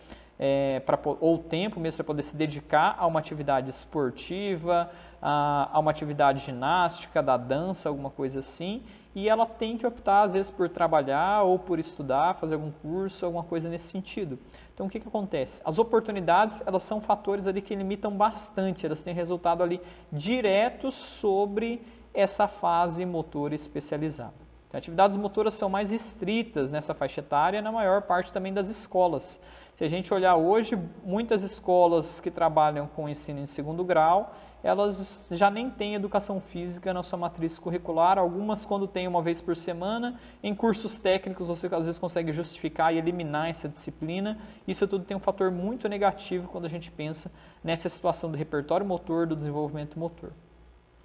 ou tempo mesmo para poder se dedicar a uma atividade esportiva, a uma atividade ginástica, da dança, alguma coisa assim, e ela tem que optar, às vezes, por trabalhar ou por estudar, fazer algum curso, alguma coisa nesse sentido. Então, o que acontece? As oportunidades, elas são fatores ali que limitam bastante, elas têm resultado ali direto sobre essa fase motora especializada. Então, atividades motoras são mais restritas nessa faixa etária, na maior parte também das escolas. Se a gente olhar hoje, muitas escolas que trabalham com ensino em segundo grau, elas já nem têm educação física na sua matriz curricular, algumas quando tem uma vez por semana, em cursos técnicos você às vezes consegue justificar e eliminar essa disciplina. Isso tudo tem um fator muito negativo quando a gente pensa nessa situação do repertório motor, do desenvolvimento motor.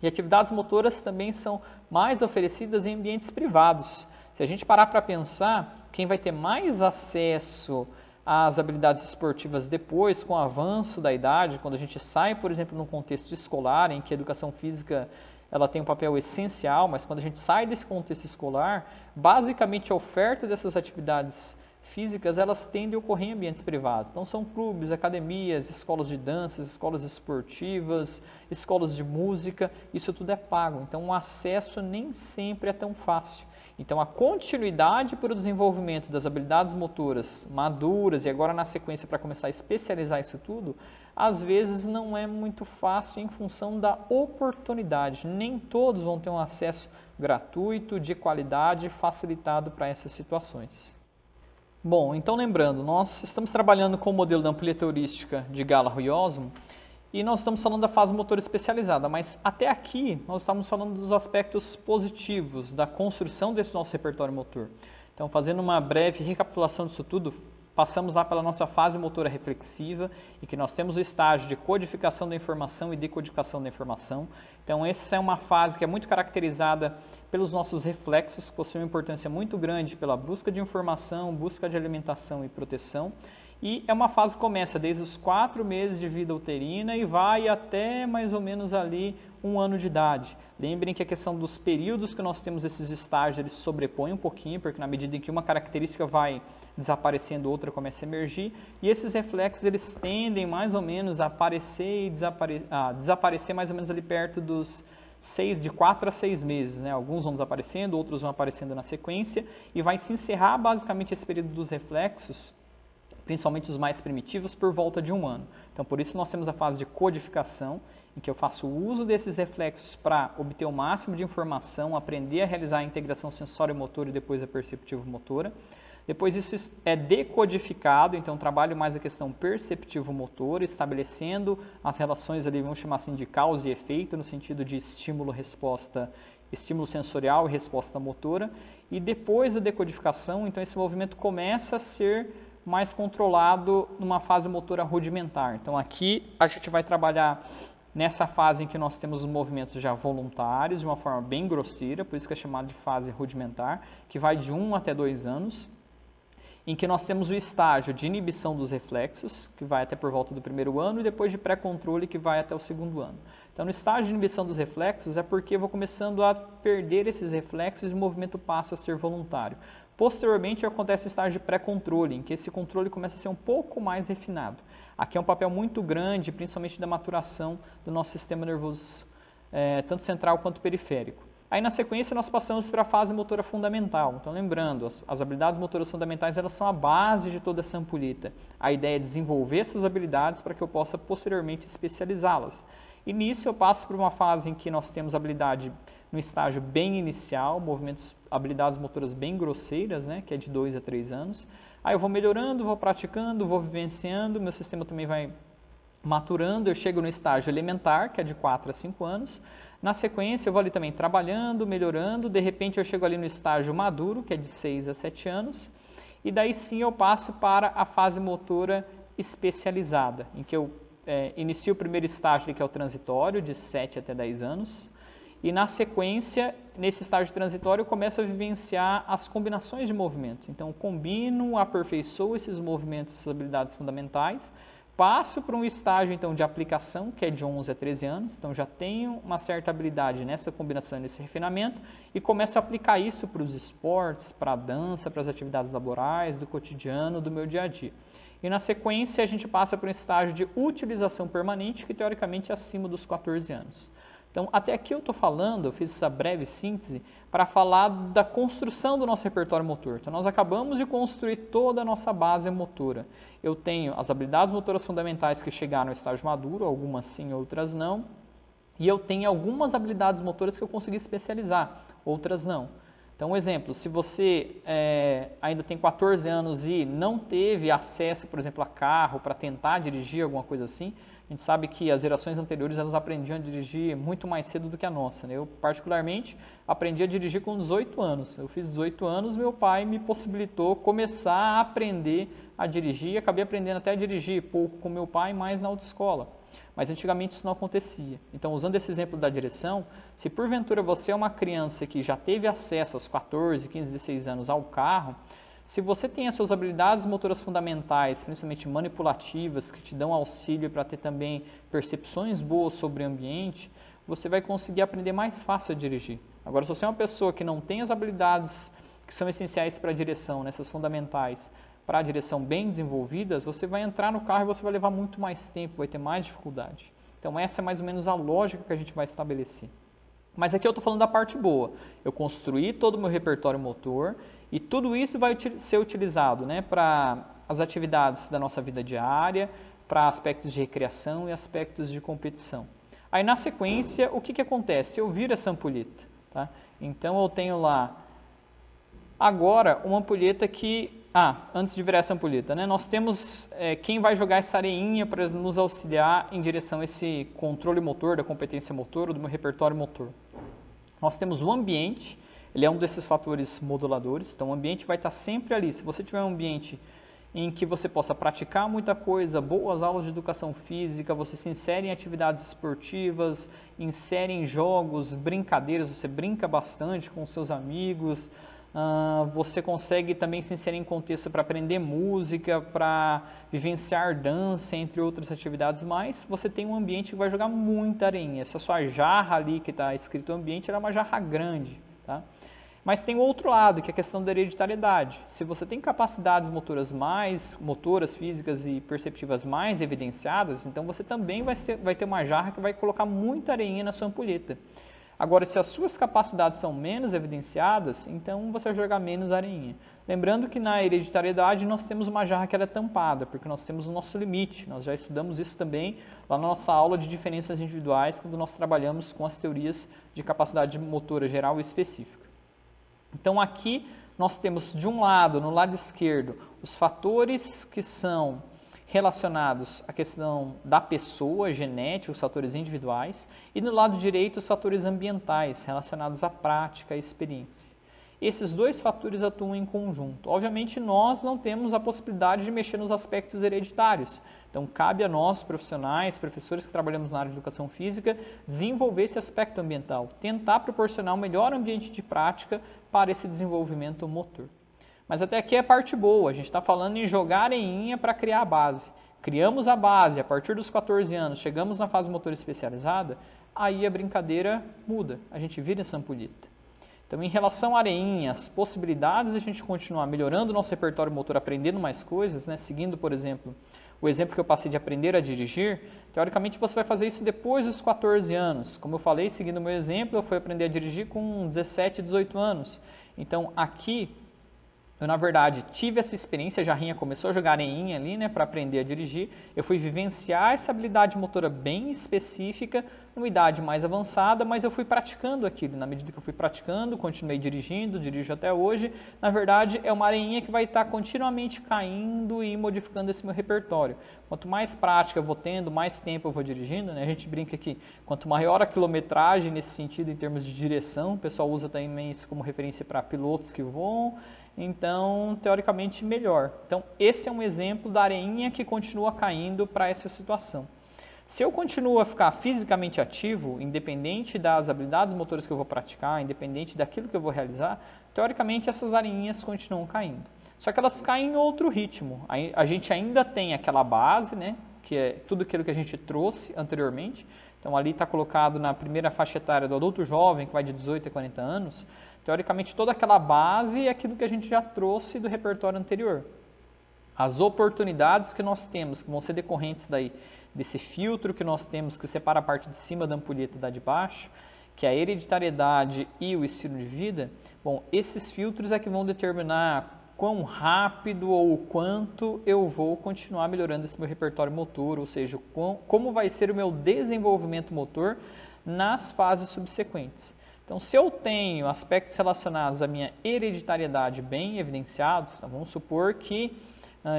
E atividades motoras também são mais oferecidas em ambientes privados. Se a gente parar para pensar, quem vai ter mais acesso às habilidades esportivas depois, com o avanço da idade, quando a gente sai, por exemplo, num contexto escolar, em que a educação física ela tem um papel essencial, mas quando a gente sai desse contexto escolar, basicamente a oferta dessas atividades físicas, elas tendem a ocorrer em ambientes privados. Então, são clubes, academias, escolas de danças, escolas esportivas, escolas de música, isso tudo é pago. Então, o acesso nem sempre é tão fácil. Então, a continuidade para o desenvolvimento das habilidades motoras maduras e agora na sequência para começar a especializar isso tudo, às vezes não é muito fácil em função da oportunidade. Nem todos vão ter um acesso gratuito, de qualidade, facilitado para essas situações. Bom, então lembrando, nós estamos trabalhando com o modelo da ampulheta heurística de Gallaugh e Osmo, e nós estamos falando da fase motora especializada, mas até aqui nós estamos falando dos aspectos positivos da construção desse nosso repertório motor. Então, fazendo uma breve recapitulação disso tudo, passamos lá pela nossa fase motora reflexiva e que nós temos o estágio de codificação da informação e decodificação da informação. Então, essa é uma fase que é muito caracterizada pelos nossos reflexos, que possuem uma importância muito grande pela busca de informação, busca de alimentação e proteção. E é uma fase que começa desde os 4 meses de vida uterina e vai até mais ou menos ali 1 ano de idade. Lembrem que a questão dos períodos que nós temos esses estágios, eles se sobrepõem um pouquinho, porque na medida em que uma característica vai desaparecendo, outra começa a emergir, e esses reflexos eles tendem mais ou menos a aparecer e desaparecer mais ou menos ali perto dos de 4 a 6 meses, né? Alguns vão desaparecendo, outros vão aparecendo na sequência, e vai se encerrar basicamente esse período dos reflexos, principalmente os mais primitivos, por volta de 1 ano. Então, por isso nós temos a fase de codificação, em que eu faço uso desses reflexos para obter o máximo de informação, aprender a realizar a integração sensório-motora e depois a perceptivo-motora. Depois isso é decodificado, então trabalho mais a questão perceptivo-motora, estabelecendo as relações ali, vamos chamar assim, de causa e efeito, no sentido de estímulo-resposta, estímulo sensorial e resposta motora. E depois da decodificação, então esse movimento começa a ser mais controlado numa fase motora rudimentar. Então aqui a gente vai trabalhar nessa fase em que nós temos os movimentos já voluntários, de uma forma bem grosseira, por isso que é chamado de fase rudimentar, que vai de 1 até 2 anos, em que nós temos o estágio de inibição dos reflexos, que vai até por volta do 1º ano, e depois de pré-controle, que vai até o 2º ano. Então, no estágio de inibição dos reflexos, é porque eu vou começando a perder esses reflexos e o movimento passa a ser voluntário. Posteriormente, acontece o estágio de pré-controle, em que esse controle começa a ser um pouco mais refinado. Aqui é um papel muito grande, principalmente da maturação do nosso sistema nervoso, tanto central quanto periférico. Aí, na sequência, nós passamos para a fase motora fundamental. Então, lembrando, as habilidades motoras fundamentais, elas são a base de toda essa ampulheta. A ideia é desenvolver essas habilidades para que eu possa, posteriormente, especializá-las. E nisso, eu passo por uma fase em que nós temos habilidade no estágio bem inicial, habilidades motoras bem grosseiras, né, que é de 2 a 3 anos. Aí eu vou melhorando, vou praticando, vou vivenciando, meu sistema também vai maturando, eu chego no estágio elementar, que é de 4 a 5 anos. Na sequência, eu vou ali também trabalhando, melhorando, de repente eu chego ali no estágio maduro, que é de 6 a 7 anos, e daí sim eu passo para a fase motora especializada, em que eu inicio o primeiro estágio, que é o transitório, de 7 até 10 anos, e na sequência, nesse estágio transitório, eu começo a vivenciar as combinações de movimentos. Então, eu combino, aperfeiçoo esses movimentos, essas habilidades fundamentais, passo para um estágio então de aplicação, que é de 11 a 13 anos, então já tenho uma certa habilidade nessa combinação, nesse refinamento, e começo a aplicar isso para os esportes, para a dança, para as atividades laborais, do cotidiano, do meu dia a dia. E na sequência a gente passa para um estágio de utilização permanente, que teoricamente é acima dos 14 anos. Então, até aqui eu estou falando, eu fiz essa breve síntese para falar da construção do nosso repertório motor. Então, nós acabamos de construir toda a nossa base motora. Eu tenho as habilidades motoras fundamentais que chegaram ao estágio maduro, algumas sim, outras não. E eu tenho algumas habilidades motoras que eu consegui especializar, outras não. Então, um exemplo, se você ainda tem 14 anos e não teve acesso, por exemplo, a carro para tentar dirigir, alguma coisa assim, a gente sabe que as gerações anteriores elas aprendiam a dirigir muito mais cedo do que a nossa, né? Eu, particularmente, aprendi a dirigir com 18 anos. Eu fiz 18 anos, meu pai me possibilitou começar a aprender a dirigir. Acabei aprendendo até a dirigir pouco com meu pai, mais na autoescola. Mas antigamente isso não acontecia. Então, usando esse exemplo da direção, se porventura você é uma criança que já teve acesso aos 14, 15, 16 anos ao carro, se você tem as suas habilidades motoras fundamentais, principalmente manipulativas, que te dão auxílio para ter também percepções boas sobre o ambiente, você vai conseguir aprender mais fácil a dirigir. Agora, se você é uma pessoa que não tem as habilidades que são essenciais para a direção, nessas fundamentais, para a direção bem desenvolvidas, você vai entrar no carro e você vai levar muito mais tempo, vai ter mais dificuldade. Então, essa é mais ou menos a lógica que a gente vai estabelecer. Mas aqui eu estou falando da parte boa. Eu construí todo o meu repertório motor e tudo isso vai ser utilizado, né, para as atividades da nossa vida diária, para aspectos de recreação e aspectos de competição. Aí, na sequência, o que acontece? Eu viro essa ampulheta. Tá? Então, eu tenho lá, agora, uma ampulheta que... antes de virar essa ampulheta, né, nós temos quem vai jogar essa areinha para nos auxiliar em direção a esse controle motor, da competência motor, do meu repertório motor. Nós temos o ambiente, ele é um desses fatores moduladores, então o ambiente vai estar sempre ali. Se você tiver um ambiente em que você possa praticar muita coisa, boas aulas de educação física, você se insere em atividades esportivas, insere em jogos, brincadeiras, você brinca bastante com seus amigos, Você consegue também se inserir em contexto para aprender música, para vivenciar dança, entre outras atividades mais. Você tem um ambiente que vai jogar muita areinha. Se a sua jarra ali que está escrito ambiente, ela é uma jarra grande, tá? Mas tem o outro lado, que é a questão da hereditariedade. Se você tem capacidades motoras, físicas e perceptivas mais evidenciadas, então você também vai ter uma jarra que vai colocar muita areinha na sua ampulheta. Agora, se as suas capacidades são menos evidenciadas, então você vai jogar menos areinha. Lembrando que na hereditariedade nós temos uma jarra que ela é tampada, porque nós temos o nosso limite. Nós já estudamos isso também lá na nossa aula de diferenças individuais, quando nós trabalhamos com as teorias de capacidade motora geral e específica. Então aqui nós temos de um lado, no lado esquerdo, os fatores que são relacionados à questão da pessoa, genética, os fatores individuais, e no lado direito os fatores ambientais, relacionados à prática e experiência. Esses dois fatores atuam em conjunto. Obviamente nós não temos a possibilidade de mexer nos aspectos hereditários, então cabe a nós, profissionais, professores que trabalhamos na área de educação física, desenvolver esse aspecto ambiental, tentar proporcionar um melhor ambiente de prática para esse desenvolvimento motor. Mas até aqui é a parte boa, a gente está falando em jogar areinha para criar a base. Criamos a base, a partir dos 14 anos, chegamos na fase motora especializada, aí a brincadeira muda, a gente vira essa ampulheta. Então, em relação à areinha, as possibilidades de a gente continuar melhorando o nosso repertório motor, aprendendo mais coisas, né? Seguindo, por exemplo, o exemplo que eu passei de aprender a dirigir, teoricamente você vai fazer isso depois dos 14 anos. Como eu falei, seguindo o meu exemplo, eu fui aprender a dirigir com 17, 18 anos. Então, aqui, eu na verdade tive essa experiência, a jarrinha começou a jogar areinha ali, né, para aprender a dirigir. Eu fui vivenciar essa habilidade motora bem específica, numa idade mais avançada, mas eu fui praticando aquilo. Na medida que eu fui praticando, continuei dirigindo, dirijo até hoje. Na verdade, é uma areinha que vai estar continuamente caindo e modificando esse meu repertório. Quanto mais prática eu vou tendo, mais tempo eu vou dirigindo, né? A gente brinca que quanto maior a quilometragem nesse sentido, em termos de direção, o pessoal usa também isso como referência para pilotos que voam. Então, teoricamente, melhor. Então, esse é um exemplo da areinha que continua caindo para essa situação. Se eu continuo a ficar fisicamente ativo, independente das habilidades motoras que eu vou praticar, independente daquilo que eu vou realizar, teoricamente essas areinhas continuam caindo. Só que elas caem em outro ritmo. A gente ainda tem aquela base, né, que é tudo aquilo que a gente trouxe anteriormente. Então, ali está colocado na primeira faixa etária do adulto jovem, que vai de 18 a 40 anos. Teoricamente, toda aquela base é aquilo que a gente já trouxe do repertório anterior. As oportunidades que nós temos, que vão ser decorrentes daí, desse filtro que nós temos, que separa a parte de cima da ampulheta da de baixo, que é a hereditariedade e o estilo de vida, bom, esses filtros é que vão determinar quão rápido ou quanto eu vou continuar melhorando esse meu repertório motor, ou seja, como vai ser o meu desenvolvimento motor nas fases subsequentes. Então, se eu tenho aspectos relacionados à minha hereditariedade bem evidenciados, tá, vamos supor que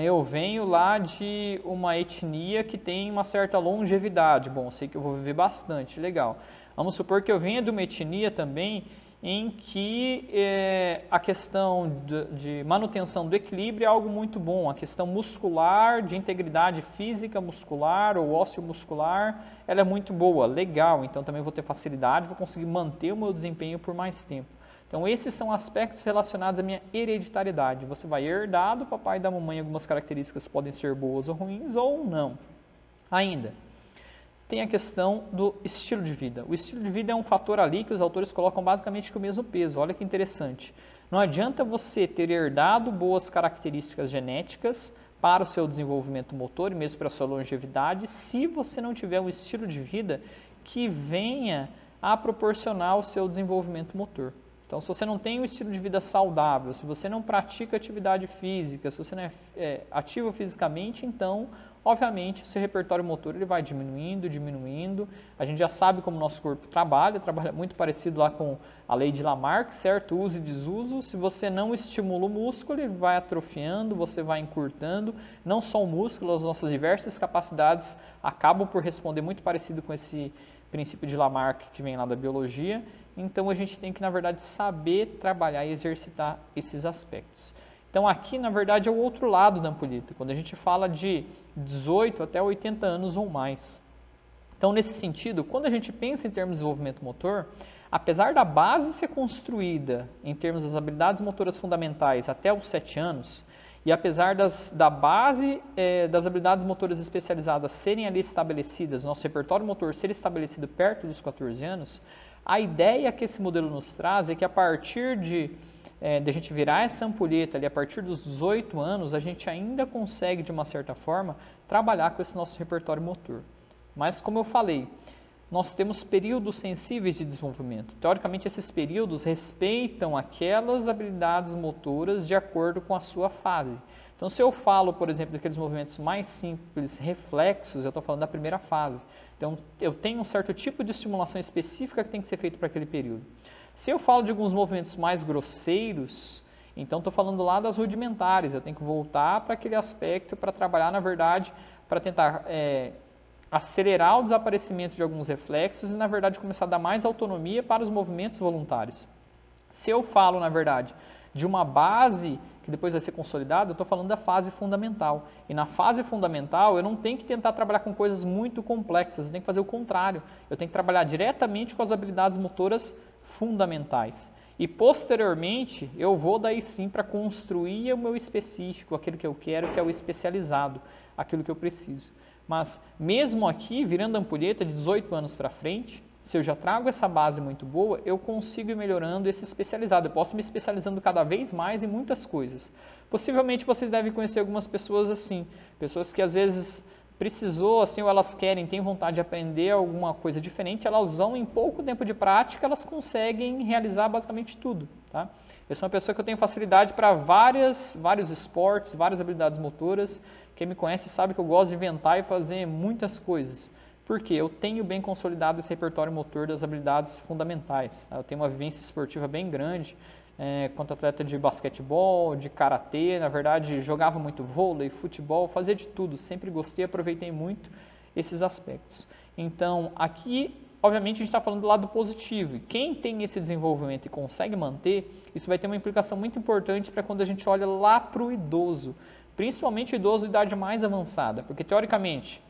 eu venho lá de uma etnia que tem uma certa longevidade. Bom, eu sei que eu vou viver bastante, legal. Vamos supor que eu venha de uma etnia também em que a questão de manutenção do equilíbrio é algo muito bom. A questão muscular, de integridade física muscular ou ósseo-muscular, ela é muito boa, legal. Então também vou ter facilidade, vou conseguir manter o meu desempenho por mais tempo. Então, esses são aspectos relacionados à minha hereditariedade. Você vai herdar do papai e da mamãe algumas características que podem ser boas ou ruins ou não. Ainda, tem a questão do estilo de vida. O estilo de vida é um fator ali que os autores colocam basicamente com o mesmo peso. Olha que interessante. Não adianta você ter herdado boas características genéticas para o seu desenvolvimento motor e mesmo para a sua longevidade, se você não tiver um estilo de vida que venha a proporcionar o seu desenvolvimento motor. Então, se você não tem um estilo de vida saudável, se você não pratica atividade física, se você não é ativo fisicamente, então, obviamente, o seu repertório motor ele vai diminuindo. A gente já sabe como o nosso corpo trabalha muito parecido lá com a lei de Lamarck, certo? Uso e desuso. Se você não estimula o músculo, ele vai atrofiando, você vai encurtando. Não só o músculo, as nossas diversas capacidades acabam por responder muito parecido com esse princípio de Lamarck que vem lá da biologia. Então, a gente tem que, na verdade, saber trabalhar e exercitar esses aspectos. Então, aqui, na verdade, é o outro lado da ampulheta, quando a gente fala de 18 até 80 anos ou mais. Então, nesse sentido, quando a gente pensa em termos de desenvolvimento motor, apesar da base ser construída em termos das habilidades motoras fundamentais até os 7 anos, e apesar da base das habilidades motoras especializadas serem ali estabelecidas, nosso repertório motor ser estabelecido perto dos 14 anos, a ideia que esse modelo nos traz é que a partir de a gente virar essa ampulheta ali, a partir dos 18 anos, a gente ainda consegue, de uma certa forma, trabalhar com esse nosso repertório motor. Mas, como eu falei, nós temos períodos sensíveis de desenvolvimento. Teoricamente, esses períodos respeitam aquelas habilidades motoras de acordo com a sua fase. Então, se eu falo, por exemplo, daqueles movimentos mais simples, reflexos, eu estou falando da primeira fase. Então, eu tenho um certo tipo de estimulação específica que tem que ser feito para aquele período. Se eu falo de alguns movimentos mais grosseiros, então estou falando lá das rudimentares, eu tenho que voltar para aquele aspecto para trabalhar, na verdade, para tentar acelerar o desaparecimento de alguns reflexos e, na verdade, começar a dar mais autonomia para os movimentos voluntários. Se eu falo, na verdade, de uma base que depois vai ser consolidada, eu estou falando da fase fundamental. E na fase fundamental, eu não tenho que tentar trabalhar com coisas muito complexas, eu tenho que fazer o contrário. Eu tenho que trabalhar diretamente com as habilidades motoras fundamentais. E posteriormente, eu vou daí sim para construir o meu específico, aquilo que eu quero, que é o especializado, aquilo que eu preciso. Mas mesmo aqui, virando a ampulheta de 18 anos para frente, se eu já trago essa base muito boa, eu consigo ir melhorando esse especializado. Eu posso me especializando cada vez mais em muitas coisas. Possivelmente vocês devem conhecer algumas pessoas assim, pessoas que às vezes precisou, assim, ou elas querem, têm vontade de aprender alguma coisa diferente, elas vão, em pouco tempo de prática, elas conseguem realizar basicamente tudo, tá? Eu sou uma pessoa que eu tenho facilidade para vários esportes, várias habilidades motoras. Quem me conhece sabe que eu gosto de inventar e fazer muitas coisas. Por quê? Eu tenho bem consolidado esse repertório motor das habilidades fundamentais. Eu tenho uma vivência esportiva bem grande, quanto atleta de basquetebol, de karatê, na verdade jogava muito vôlei, futebol, fazia de tudo, sempre gostei, aproveitei muito esses aspectos. Então, aqui, obviamente, a gente está falando do lado positivo, e quem tem esse desenvolvimento e consegue manter, isso vai ter uma implicação muito importante para quando a gente olha lá para o idoso, principalmente o idoso de idade mais avançada, porque teoricamente,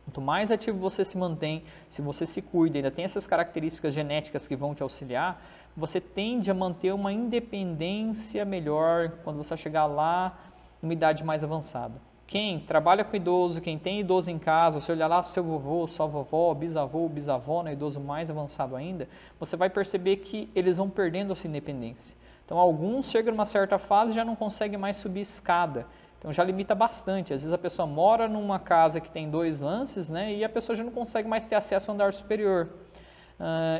quanto mais ativo você se mantém, se você se cuida, ainda tem essas características genéticas que vão te auxiliar, você tende a manter uma independência melhor quando você chegar lá numa idade mais avançada. Quem trabalha com idoso, quem tem idoso em casa, se olhar lá para o seu vovô, sua vovó, bisavô, bisavó, né, idoso mais avançado ainda, você vai perceber que eles vão perdendo a sua independência. Então, alguns chegam numa certa fase e já não conseguem mais subir escada. Então já limita bastante. Às vezes a pessoa mora numa casa que tem 2 lances, né, e a pessoa já não consegue mais ter acesso ao andar superior.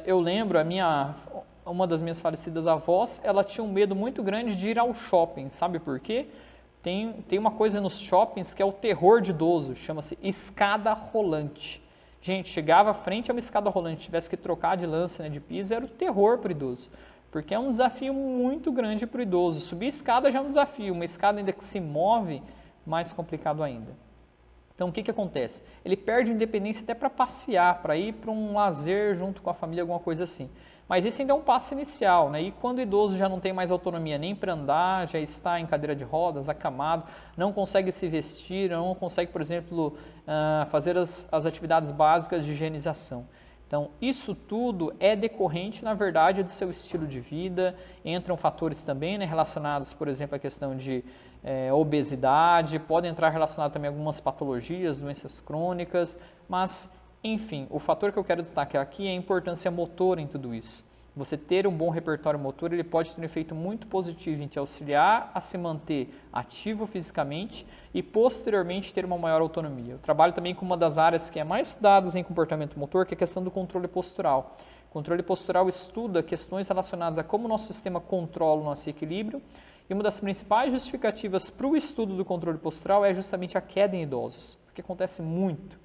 Eu lembro, uma das minhas falecidas avós, ela tinha um medo muito grande de ir ao shopping. Sabe por quê? Tem uma coisa nos shoppings que é o terror de idoso, chama-se escada rolante. Gente, chegava à frente a uma escada rolante, tivesse que trocar de lance, né, de piso, era o terror para o idoso. Porque é um desafio muito grande para o idoso. Subir escada já é um desafio, uma escada ainda que se move, mais complicado ainda. Então, o que acontece? Ele perde independência até para passear, para ir para um lazer junto com a família, alguma coisa assim. Mas esse ainda é um passo inicial, né? E quando o idoso já não tem mais autonomia nem para andar, já está em cadeira de rodas, acamado, não consegue se vestir, não consegue, por exemplo, fazer as atividades básicas de higienização. Então, isso tudo é decorrente, na verdade, do seu estilo de vida. Entram fatores também, né, relacionados, por exemplo, à questão de obesidade, pode entrar relacionado também a algumas patologias, doenças crônicas, mas, enfim, o fator que eu quero destacar aqui é a importância motora em tudo isso. Você ter um bom repertório motor, ele pode ter um efeito muito positivo em te auxiliar a se manter ativo fisicamente e posteriormente ter uma maior autonomia. Eu trabalho também com uma das áreas que é mais estudadas em comportamento motor, que é a questão do controle postural. O controle postural estuda questões relacionadas a como o nosso sistema controla o nosso equilíbrio, e uma das principais justificativas para o estudo do controle postural é justamente a queda em idosos, porque acontece muito.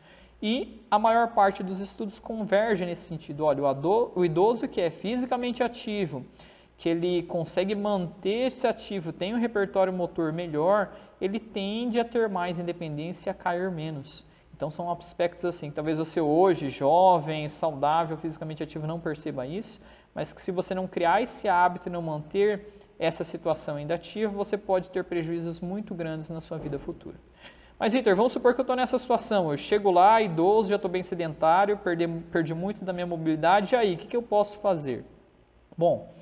E a maior parte dos estudos converge nesse sentido. Olha, o idoso que é fisicamente ativo, que ele consegue manter-se ativo, tem um repertório motor melhor, ele tende a ter mais independência e a cair menos. Então são aspectos assim, talvez você hoje, jovem, saudável, fisicamente ativo, não perceba isso, mas que se você não criar esse hábito e não manter essa situação ainda ativa, você pode ter prejuízos muito grandes na sua vida futura. Mas, Vitor, vamos supor que eu estou nessa situação. Eu chego lá, idoso, já estou bem sedentário, perdi muito da minha mobilidade, e aí, o que eu posso fazer? Bom,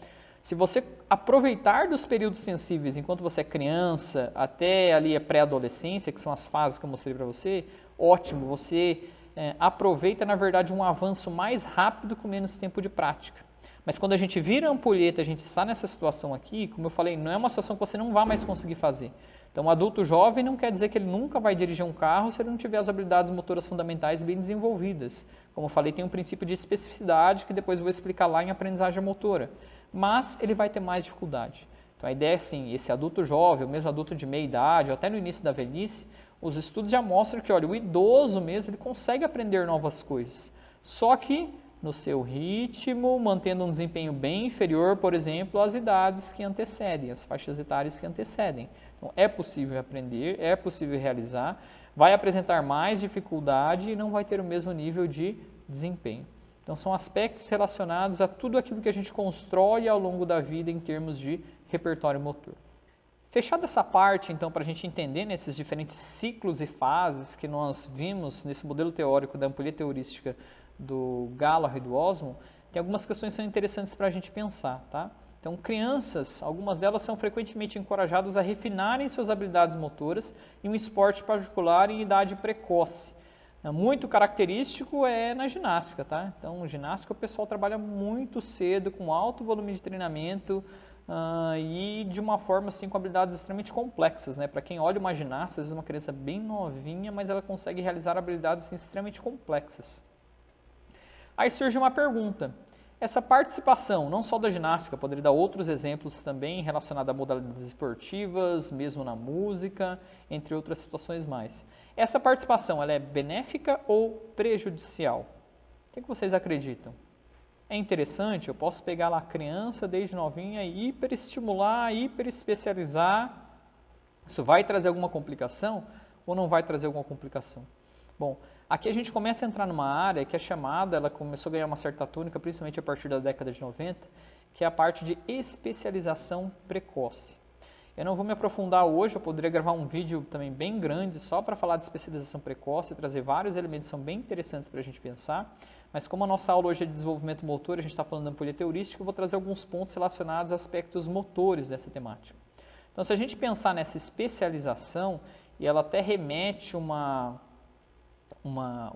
se você aproveitar dos períodos sensíveis enquanto você é criança, até ali a pré-adolescência, que são as fases que eu mostrei para você, ótimo, você aproveita, na verdade, um avanço mais rápido com menos tempo de prática. Mas quando a gente vira a ampulheta, a gente está nessa situação aqui, como eu falei, não é uma situação que você não vai mais conseguir fazer. Então, um adulto jovem não quer dizer que ele nunca vai dirigir um carro se ele não tiver as habilidades motoras fundamentais bem desenvolvidas. Como eu falei, tem um princípio de especificidade que depois eu vou explicar lá em aprendizagem motora. Mas ele vai ter mais dificuldade. Então, a ideia é assim, esse adulto jovem, ou mesmo adulto de meia idade, ou até no início da velhice, os estudos já mostram que, olha, o idoso mesmo, ele consegue aprender novas coisas. Só que no seu ritmo, mantendo um desempenho bem inferior, por exemplo, às idades que antecedem, as faixas etárias que antecedem. Então, é possível aprender, é possível realizar, vai apresentar mais dificuldade e não vai ter o mesmo nível de desempenho. Então, são aspectos relacionados a tudo aquilo que a gente constrói ao longo da vida em termos de repertório motor. Fechada essa parte, então, para a gente entender nesses diferentes ciclos e fases que nós vimos nesse modelo teórico da ampulheta heurística do Gallagher e do Osmond, tem algumas questões que são interessantes para a gente pensar, tá? Então, crianças, algumas delas são frequentemente encorajadas a refinarem suas habilidades motoras em um esporte particular em idade precoce. Muito característico é na ginástica, tá? Então, ginástica o pessoal trabalha muito cedo, com alto volume de treinamento e de uma forma assim com habilidades extremamente complexas, né? Para quem olha uma ginasta, às vezes uma criança bem novinha, mas ela consegue realizar habilidades assim, extremamente complexas. Aí surge uma pergunta, essa participação, não só da ginástica, poderia dar outros exemplos também relacionados a modalidades esportivas, mesmo na música, entre outras situações mais. Essa participação, ela é benéfica ou prejudicial? O que vocês acreditam? É interessante, eu posso pegar lá a criança desde novinha e hiperestimular, hiperespecializar, isso vai trazer alguma complicação ou não vai trazer alguma complicação? Bom, aqui a gente começa a entrar numa área que é chamada, ela começou a ganhar uma certa tônica, principalmente a partir da década de 90, que é a parte de especialização precoce. Eu não vou me aprofundar hoje, eu poderia gravar um vídeo também bem grande só para falar de especialização precoce e trazer vários elementos que são bem interessantes para a gente pensar, mas como a nossa aula hoje é de desenvolvimento motor, a gente está falando da ampulheta heurística, eu vou trazer alguns pontos relacionados a aspectos motores dessa temática. Então, se a gente pensar nessa especialização, e ela até remete uma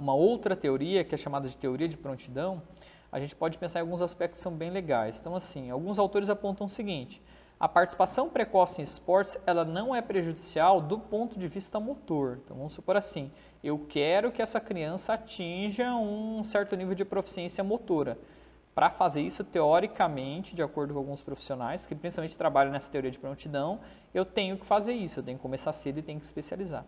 outra teoria, que é chamada de teoria de prontidão, a gente pode pensar em alguns aspectos que são bem legais. Então, assim, alguns autores apontam o seguinte, a participação precoce em esportes, ela não é prejudicial do ponto de vista motor. Então, vamos supor assim, eu quero que essa criança atinja um certo nível de proficiência motora. Para fazer isso, teoricamente, de acordo com alguns profissionais, que principalmente trabalham nessa teoria de prontidão, eu tenho que fazer isso, eu tenho que começar cedo e tenho que especializar.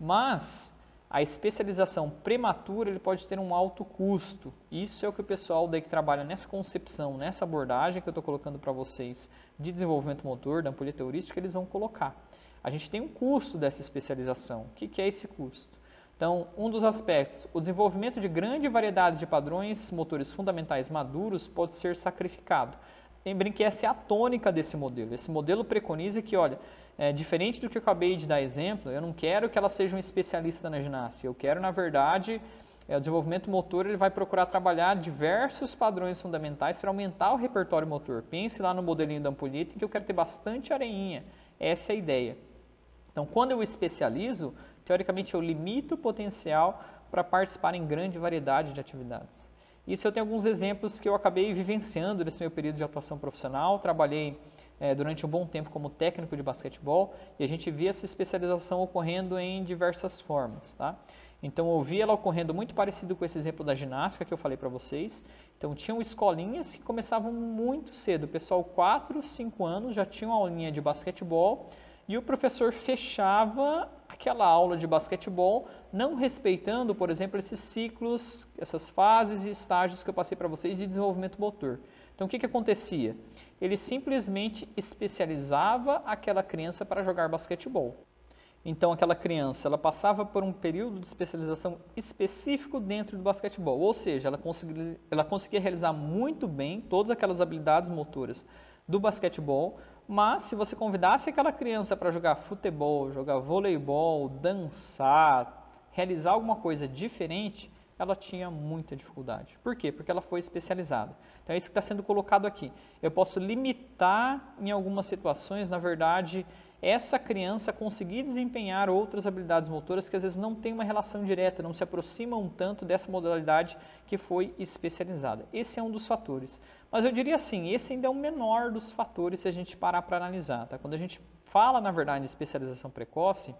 Mas a especialização prematura ele pode ter um alto custo. Isso é o que o pessoal daí que trabalha nessa concepção, nessa abordagem que eu estou colocando para vocês de desenvolvimento motor, da ampulheta heurística, eles vão colocar. A gente tem um custo dessa especialização. O que é esse custo? Então, um dos aspectos, o desenvolvimento de grande variedade de padrões motores fundamentais maduros pode ser sacrificado. Lembrem que essa é a tônica desse modelo. Esse modelo preconiza que, olha, diferente do que eu acabei de dar exemplo, eu não quero que ela seja um especialista na ginástica. Eu quero, na verdade, o desenvolvimento motor ele vai procurar trabalhar diversos padrões fundamentais para aumentar o repertório motor. Pense lá no modelinho da ampulheta em que eu quero ter bastante areinha. Essa é a ideia. Então, quando eu especializo, teoricamente eu limito o potencial para participar em grande variedade de atividades. Isso eu tenho alguns exemplos que eu acabei vivenciando nesse meu período de atuação profissional. Trabalhei durante um bom tempo como técnico de basquetebol e a gente via essa especialização ocorrendo em diversas formas, tá? Então eu vi ela ocorrendo muito parecido com esse exemplo da ginástica que eu falei para vocês. Então tinham escolinhas que começavam muito cedo, o pessoal 4, 5 anos já tinha uma aulinha de basquetebol e o professor fechava aquela aula de basquetebol, não respeitando, por exemplo, esses ciclos, essas fases e estágios que eu passei para vocês de desenvolvimento motor. Então, o que acontecia? Ele simplesmente especializava aquela criança para jogar basquetebol. Então, aquela criança ela passava por um período de especialização específico dentro do basquetebol, ou seja, ela conseguia realizar muito bem todas aquelas habilidades motoras do basquetebol, mas se você convidasse aquela criança para jogar futebol, jogar voleibol, dançar, realizar alguma coisa diferente, ela tinha muita dificuldade. Por quê? Porque ela foi especializada. Então é isso que está sendo colocado aqui. Eu posso limitar em algumas situações, na verdade, essa criança conseguir desempenhar outras habilidades motoras que às vezes não tem uma relação direta, não se aproximam tanto dessa modalidade que foi especializada. Esse é um dos fatores. Mas eu diria assim, esse ainda é o menor dos fatores se a gente parar para analisar. Tá? Quando a gente fala, na verdade, de especialização precoce,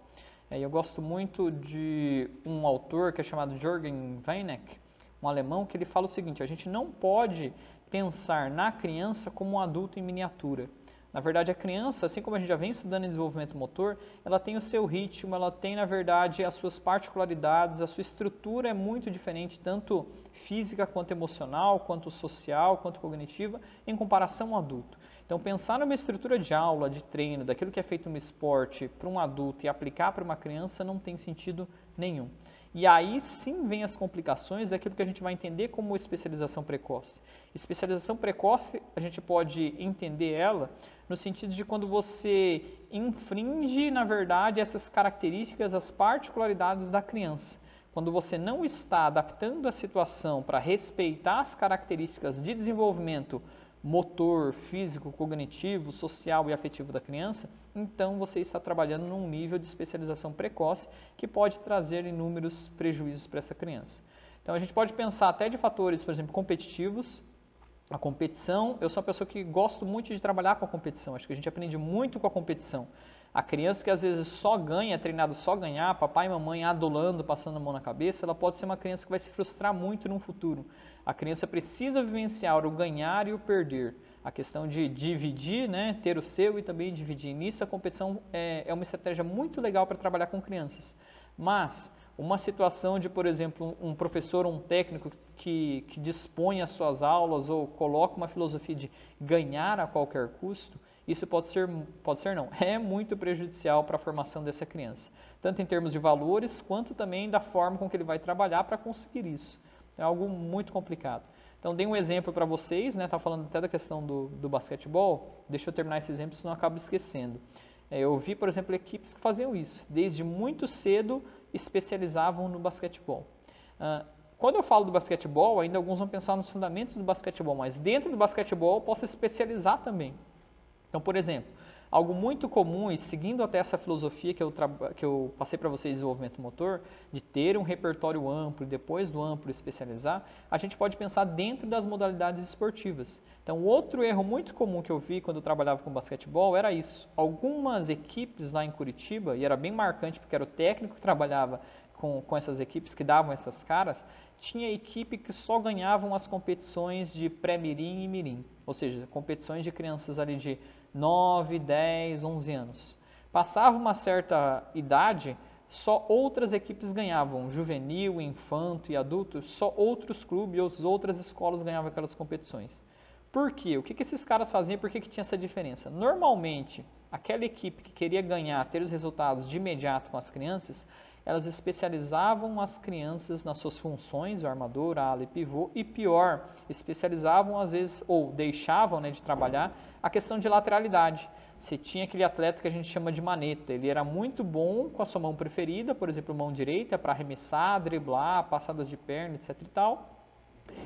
eu gosto muito de um autor que é chamado Jürgen Weineck, um alemão, que ele fala o seguinte: a gente não pode pensar na criança como um adulto em miniatura. Na verdade, a criança, assim como a gente já vem estudando em desenvolvimento motor, ela tem o seu ritmo, ela tem, na verdade, as suas particularidades, a sua estrutura é muito diferente, tanto física quanto emocional, quanto social, quanto cognitiva, em comparação ao adulto. Então, pensar numa estrutura de aula, de treino, daquilo que é feito no esporte para um adulto e aplicar para uma criança não tem sentido nenhum. E aí sim vem as complicações daquilo que a gente vai entender como especialização precoce. Especialização precoce, a gente pode entender ela no sentido de quando você infringe, na verdade, essas características, as particularidades da criança. Quando você não está adaptando a situação para respeitar as características de desenvolvimento motor, físico, cognitivo, social e afetivo da criança, então você está trabalhando num nível de especialização precoce que pode trazer inúmeros prejuízos para essa criança. Então a gente pode pensar até de fatores, por exemplo, competitivos. A competição, eu sou uma pessoa que gosto muito de trabalhar com a competição, acho que a gente aprende muito com a competição. A criança que às vezes só ganha, é treinada só a ganhar, papai e mamãe adulando, passando a mão na cabeça, ela pode ser uma criança que vai se frustrar muito no futuro. A criança precisa vivenciar o ganhar e o perder. A questão de dividir, né, ter o seu e também dividir. Nisso a competição é uma estratégia muito legal para trabalhar com crianças. Mas uma situação de, por exemplo, um professor ou um técnico que dispõe as suas aulas ou coloca uma filosofia de ganhar a qualquer custo, isso pode ser não, é muito prejudicial para a formação dessa criança, tanto em termos de valores, quanto também da forma com que ele vai trabalhar para conseguir isso. É algo muito complicado. Então, dei um exemplo para vocês, né? Tá falando até da questão do basquetebol, deixa eu terminar esse exemplo, senão eu acabo esquecendo. Eu vi, por exemplo, equipes que faziam isso, desde muito cedo especializavam no basquetebol. Quando eu falo do basquetebol, ainda alguns vão pensar nos fundamentos do basquetebol, mas dentro do basquetebol eu posso especializar também. Então, por exemplo, algo muito comum, e seguindo até essa filosofia que eu passei para vocês de desenvolvimento motor, de ter um repertório amplo e depois do amplo especializar, a gente pode pensar dentro das modalidades esportivas. Então, outro erro muito comum que eu vi quando eu trabalhava com basquetebol era isso. Algumas equipes lá em Curitiba, e era bem marcante porque era o técnico que trabalhava com essas equipes que davam essas caras, tinha equipe que só ganhavam as competições de pré-mirim e mirim, ou seja, competições de crianças ali de 9, 10, 11 anos. Passava uma certa idade, só outras equipes ganhavam, juvenil, infanto e adulto, só outros clubes, outras escolas ganhavam aquelas competições. Por quê? O que esses caras faziam e por que tinha essa diferença? Normalmente, aquela equipe que queria ganhar, ter os resultados de imediato com as crianças, elas especializavam as crianças nas suas funções, o armador, a ala e pivô, e pior, especializavam às vezes, ou deixavam de trabalhar, a questão de lateralidade. Você tinha aquele atleta que a gente chama de maneta, ele era muito bom com a sua mão preferida, por exemplo, mão direita, para arremessar, driblar, passadas de perna, etc e tal.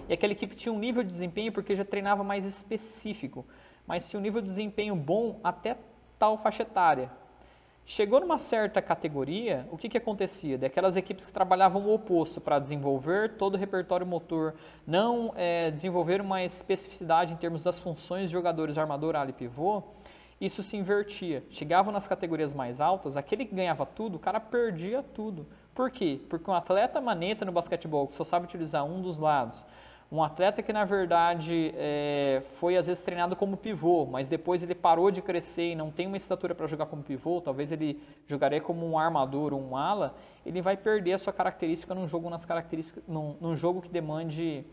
E aquela equipe tinha um nível de desempenho porque já treinava mais específico, mas tinha um nível de desempenho bom até tal faixa etária. Chegou numa certa categoria, o que acontecia? Daquelas equipes que trabalhavam o oposto para desenvolver todo o repertório motor, não desenvolver uma especificidade em termos das funções de jogadores armador, ala e pivô, isso se invertia. Chegavam nas categorias mais altas, aquele que ganhava tudo, o cara perdia tudo. Por quê? Porque um atleta maneta no basquetebol, que só sabe utilizar um dos lados, um atleta que na verdade foi às vezes treinado como pivô, mas depois ele parou de crescer e não tem uma estatura para jogar como pivô, talvez ele jogaria como um armador ou um ala, ele vai perder a sua característica num jogo que demande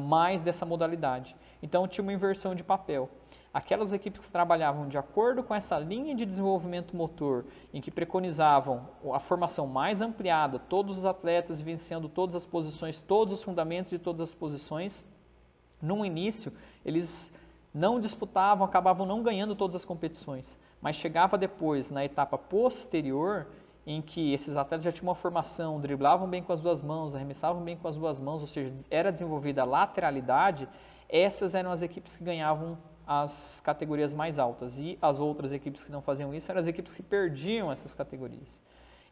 mais dessa modalidade. Então tinha uma inversão de papel. Aquelas equipes que trabalhavam de acordo com essa linha de desenvolvimento motor, em que preconizavam a formação mais ampliada, todos os atletas vivenciando todas as posições, todos os fundamentos de todas as posições, no início eles não disputavam, acabavam não ganhando todas as competições, mas chegava depois, na etapa posterior, em que esses atletas já tinham uma formação, driblavam bem com as duas mãos, arremessavam bem com as duas mãos, ou seja, era desenvolvida a lateralidade, essas eram as equipes que ganhavam as categorias mais altas. E as outras equipes que não faziam isso eram as equipes que perdiam essas categorias.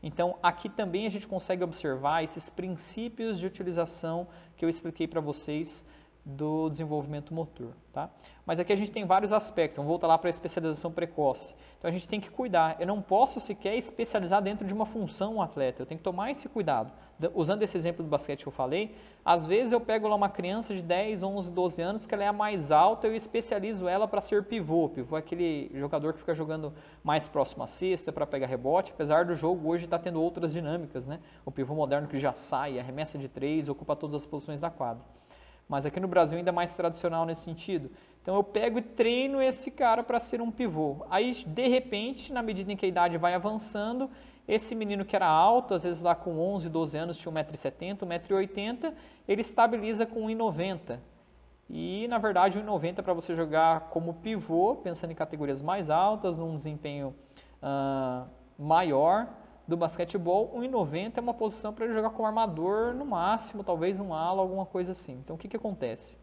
Então, aqui também a gente consegue observar esses princípios de utilização que eu expliquei para vocês do desenvolvimento motor, tá? Mas aqui a gente tem vários aspectos, vamos voltar lá para a especialização precoce. Então a gente tem que cuidar, eu não posso sequer especializar dentro de uma função um atleta, eu tenho que tomar esse cuidado. Usando esse exemplo do basquete que eu falei, às vezes eu pego lá uma criança de 10, 11, 12 anos, que ela é a mais alta, eu especializo ela para ser pivô. Pivô é aquele jogador que fica jogando mais próximo à cesta para pegar rebote, apesar do jogo hoje estar tendo outras dinâmicas, né? O pivô moderno que já sai, arremessa de 3, ocupa todas as posições da quadra. Mas aqui no Brasil ainda é mais tradicional nesse sentido. Então eu pego e treino esse cara para ser um pivô. Aí, de repente, na medida em que a idade vai avançando, esse menino que era alto, às vezes lá com 11, 12 anos, tinha 1,70 m, 1,80 m, ele estabiliza com 1,90 m. E, na verdade, 1,90 m para você jogar como pivô, pensando em categorias mais altas, num desempenho maior do basquetebol, 1,90 m é uma posição para ele jogar como armador no máximo, talvez um ala, alguma coisa assim. Então o que acontece?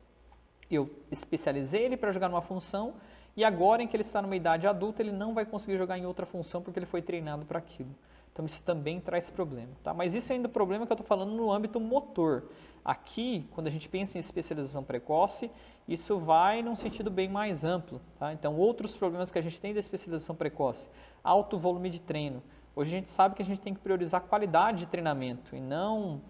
Eu especializei ele para jogar numa função e agora em que ele está numa idade adulta ele não vai conseguir jogar em outra função porque ele foi treinado para aquilo. Então isso também traz problema, tá? Mas isso ainda é um problema que eu estou falando no âmbito motor. Aqui, quando a gente pensa em especialização precoce, isso vai num sentido bem mais amplo, tá? Então outros problemas que a gente tem da especialização precoce, alto volume de treino. Hoje a gente sabe que a gente tem que priorizar a qualidade de treinamento e não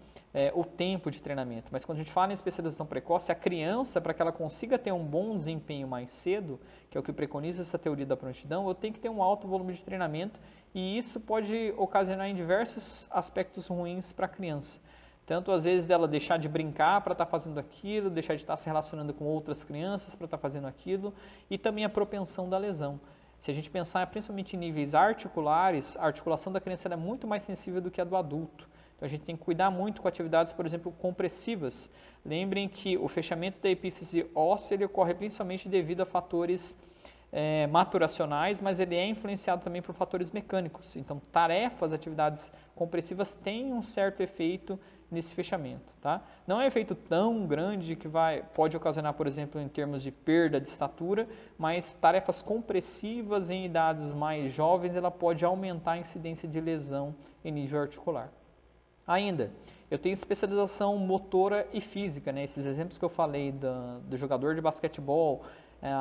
o tempo de treinamento. Mas quando a gente fala em especialização precoce, a criança, para que ela consiga ter um bom desempenho mais cedo, que é o que preconiza essa teoria da prontidão, eu tenho que ter um alto volume de treinamento e isso pode ocasionar em diversos aspectos ruins para a criança. Tanto às vezes dela deixar de brincar para estar fazendo aquilo, deixar de estar se relacionando com outras crianças para estar fazendo aquilo e também a propensão da lesão. Se a gente pensar principalmente em níveis articulares, a articulação da criança é muito mais sensível do que a do adulto. Então a gente tem que cuidar muito com atividades, por exemplo, compressivas. Lembrem que o fechamento da epífise óssea ele ocorre principalmente devido a fatores maturacionais, mas ele é influenciado também por fatores mecânicos. Então tarefas, atividades compressivas têm um certo efeito nesse fechamento, tá? Não é um efeito tão grande que pode ocasionar, por exemplo, em termos de perda de estatura, mas tarefas compressivas em idades mais jovens, ela pode aumentar a incidência de lesão em nível articular. Ainda, eu tenho especialização motora e física, né? Esses exemplos que eu falei do jogador de basquetebol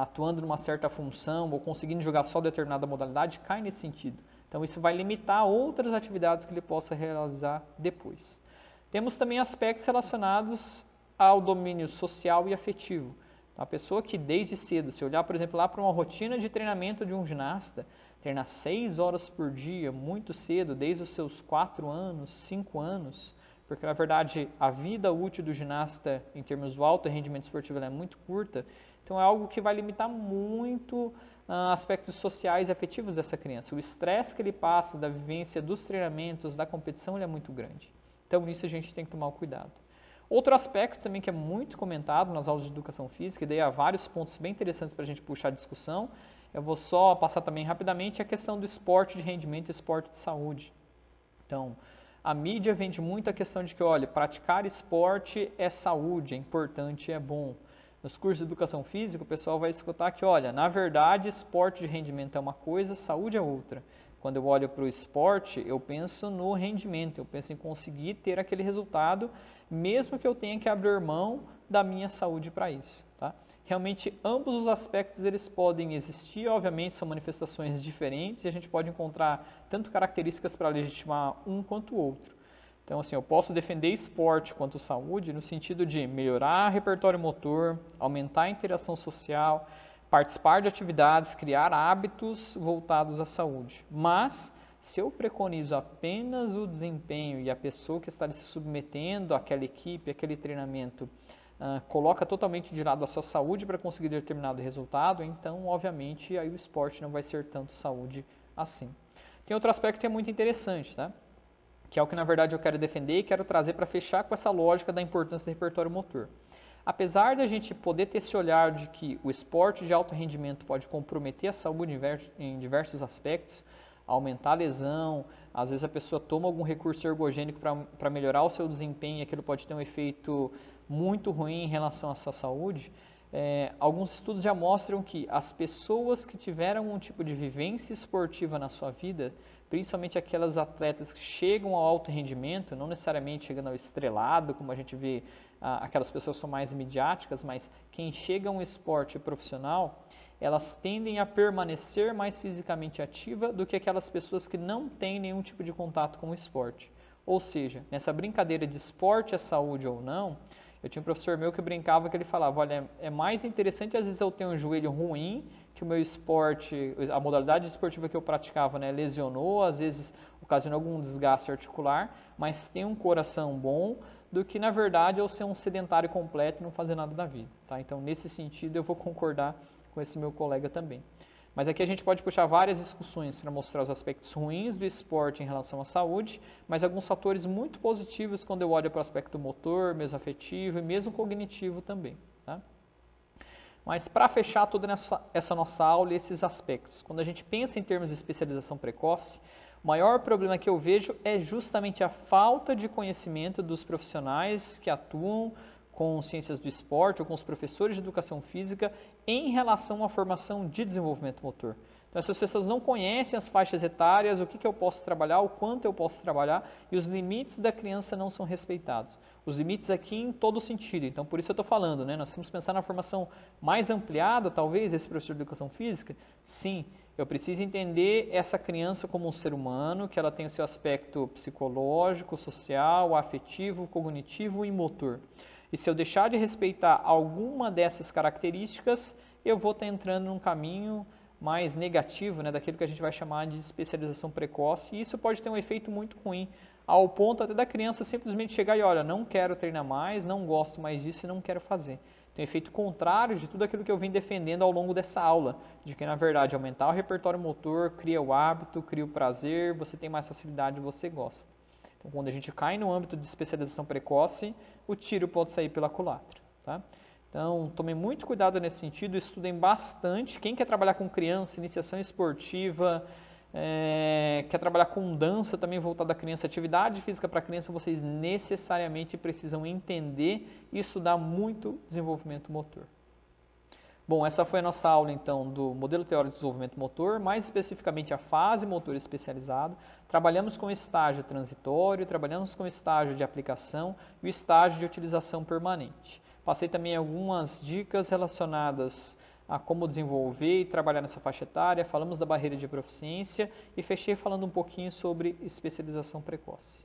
atuando numa certa função ou conseguindo jogar só determinada modalidade, cai nesse sentido. Então isso vai limitar outras atividades que ele possa realizar depois. Temos também aspectos relacionados ao domínio social e afetivo. A pessoa que desde cedo, se olhar, por exemplo, lá para uma rotina de treinamento de um ginasta, treina 6 horas por dia, muito cedo, desde os seus 4 anos, 5 anos, porque na verdade a vida útil do ginasta em termos do alto rendimento esportivo é muito curta, então é algo que vai limitar muito aspectos sociais e afetivos dessa criança. O estresse que ele passa da vivência dos treinamentos, da competição, ele é muito grande. Então, nisso a gente tem que tomar cuidado. Outro aspecto também que é muito comentado nas aulas de educação física, e daí há vários pontos bem interessantes para a gente puxar a discussão, eu vou só passar também rapidamente a questão do esporte de rendimento e esporte de saúde. Então, a mídia vende muito a questão de que, olha, praticar esporte é saúde, é importante, é bom. Nos cursos de educação física, o pessoal vai escutar que, olha, na verdade, esporte de rendimento é uma coisa, saúde é outra. Quando eu olho para o esporte, eu penso no rendimento, eu penso em conseguir ter aquele resultado, mesmo que eu tenha que abrir mão da minha saúde para isso, tá? Realmente, ambos os aspectos eles podem existir, obviamente são manifestações diferentes e a gente pode encontrar tanto características para legitimar um quanto o outro. Então, assim, eu posso defender esporte quanto saúde no sentido de melhorar o repertório motor, aumentar a interação social, participar de atividades, criar hábitos voltados à saúde. Mas, se eu preconizo apenas o desempenho e a pessoa que está se submetendo àquela equipe, àquele treinamento, coloca totalmente de lado a sua saúde para conseguir determinado resultado, então, obviamente, aí o esporte não vai ser tanto saúde assim. Tem outro aspecto que é muito interessante, tá? Que é o que, na verdade, eu quero defender e quero trazer para fechar com essa lógica da importância do repertório motor. Apesar de a gente poder ter esse olhar de que o esporte de alto rendimento pode comprometer a saúde em diversos aspectos, aumentar a lesão, às vezes a pessoa toma algum recurso ergogênico para melhorar o seu desempenho e aquilo pode ter um efeito muito ruim em relação à sua saúde, alguns estudos já mostram que as pessoas que tiveram um tipo de vivência esportiva na sua vida, principalmente aquelas atletas que chegam ao alto rendimento, não necessariamente chegando ao estrelado, como a gente vê, aquelas pessoas são mais midiáticas, mas quem chega a um esporte profissional, elas tendem a permanecer mais fisicamente ativa do que aquelas pessoas que não têm nenhum tipo de contato com o esporte. Ou seja, nessa brincadeira de esporte é saúde ou não, eu tinha um professor meu que brincava que ele falava, olha, é mais interessante às vezes eu ter um joelho ruim, que o meu esporte, a modalidade esportiva que eu praticava, né, lesionou, às vezes ocasionou algum desgaste articular, mas tem um coração bom, do que na verdade eu ser um sedentário completo e não fazer nada da vida. Tá? Então nesse sentido eu vou concordar com esse meu colega também. Mas aqui a gente pode puxar várias discussões para mostrar os aspectos ruins do esporte em relação à saúde, mas alguns fatores muito positivos quando eu olho para o aspecto motor, mesmo afetivo e mesmo cognitivo também. Tá? Mas para fechar toda essa nossa aula e esses aspectos, quando a gente pensa em termos de especialização precoce, o maior problema que eu vejo é justamente a falta de conhecimento dos profissionais que atuam com ciências do esporte ou com os professores de educação física em relação à formação de desenvolvimento motor. Então, essas pessoas não conhecem as faixas etárias, o que eu posso trabalhar, o quanto eu posso trabalhar, e os limites da criança não são respeitados. Os limites aqui em todo sentido, então por isso eu estou falando, né? Nós temos que pensar na formação mais ampliada, talvez, desse professor de educação física. Sim, eu preciso entender essa criança como um ser humano, que ela tem o seu aspecto psicológico, social, afetivo, cognitivo e motor. E se eu deixar de respeitar alguma dessas características, eu vou estar entrando num caminho mais negativo, né, daquilo que a gente vai chamar de especialização precoce, e isso pode ter um efeito muito ruim, ao ponto até da criança simplesmente chegar e, olha, não quero treinar mais, não gosto mais disso e não quero fazer. Tem um efeito contrário de tudo aquilo que eu vim defendendo ao longo dessa aula, de que, na verdade, aumentar o repertório motor, cria o hábito, cria o prazer, você tem mais facilidade, você gosta. Então, quando a gente cai no âmbito de especialização precoce, o tiro pode sair pela culatra. Tá? Então, tomem muito cuidado nesse sentido, estudem bastante. Quem quer trabalhar com criança, iniciação esportiva, quer trabalhar com dança também voltada à criança, atividade física para criança, vocês necessariamente precisam entender e estudar muito desenvolvimento motor. Bom, essa foi a nossa aula então do modelo teórico de desenvolvimento motor, mais especificamente a fase motor especializado. Trabalhamos com estágio transitório, trabalhamos com estágio de aplicação e o estágio de utilização permanente. Passei também algumas dicas relacionadas a como desenvolver e trabalhar nessa faixa etária, falamos da barreira de proficiência e fechei falando um pouquinho sobre especialização precoce.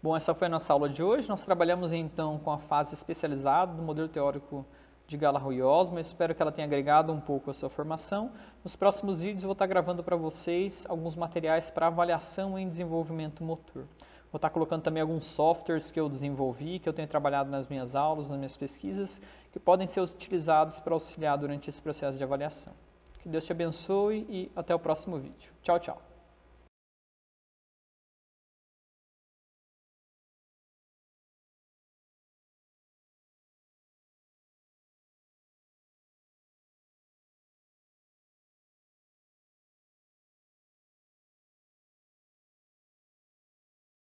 Bom, essa foi a nossa aula de hoje. Nós trabalhamos então com a fase especializada do modelo teórico de Gallagher e Osmo. Eu espero que ela tenha agregado um pouco a sua formação. Nos próximos vídeos eu vou estar gravando para vocês alguns materiais para avaliação em desenvolvimento motor. Vou estar colocando também alguns softwares que eu desenvolvi, que eu tenho trabalhado nas minhas aulas, nas minhas pesquisas, que podem ser utilizados para auxiliar durante esse processo de avaliação. Que Deus te abençoe e até o próximo vídeo. Tchau, tchau.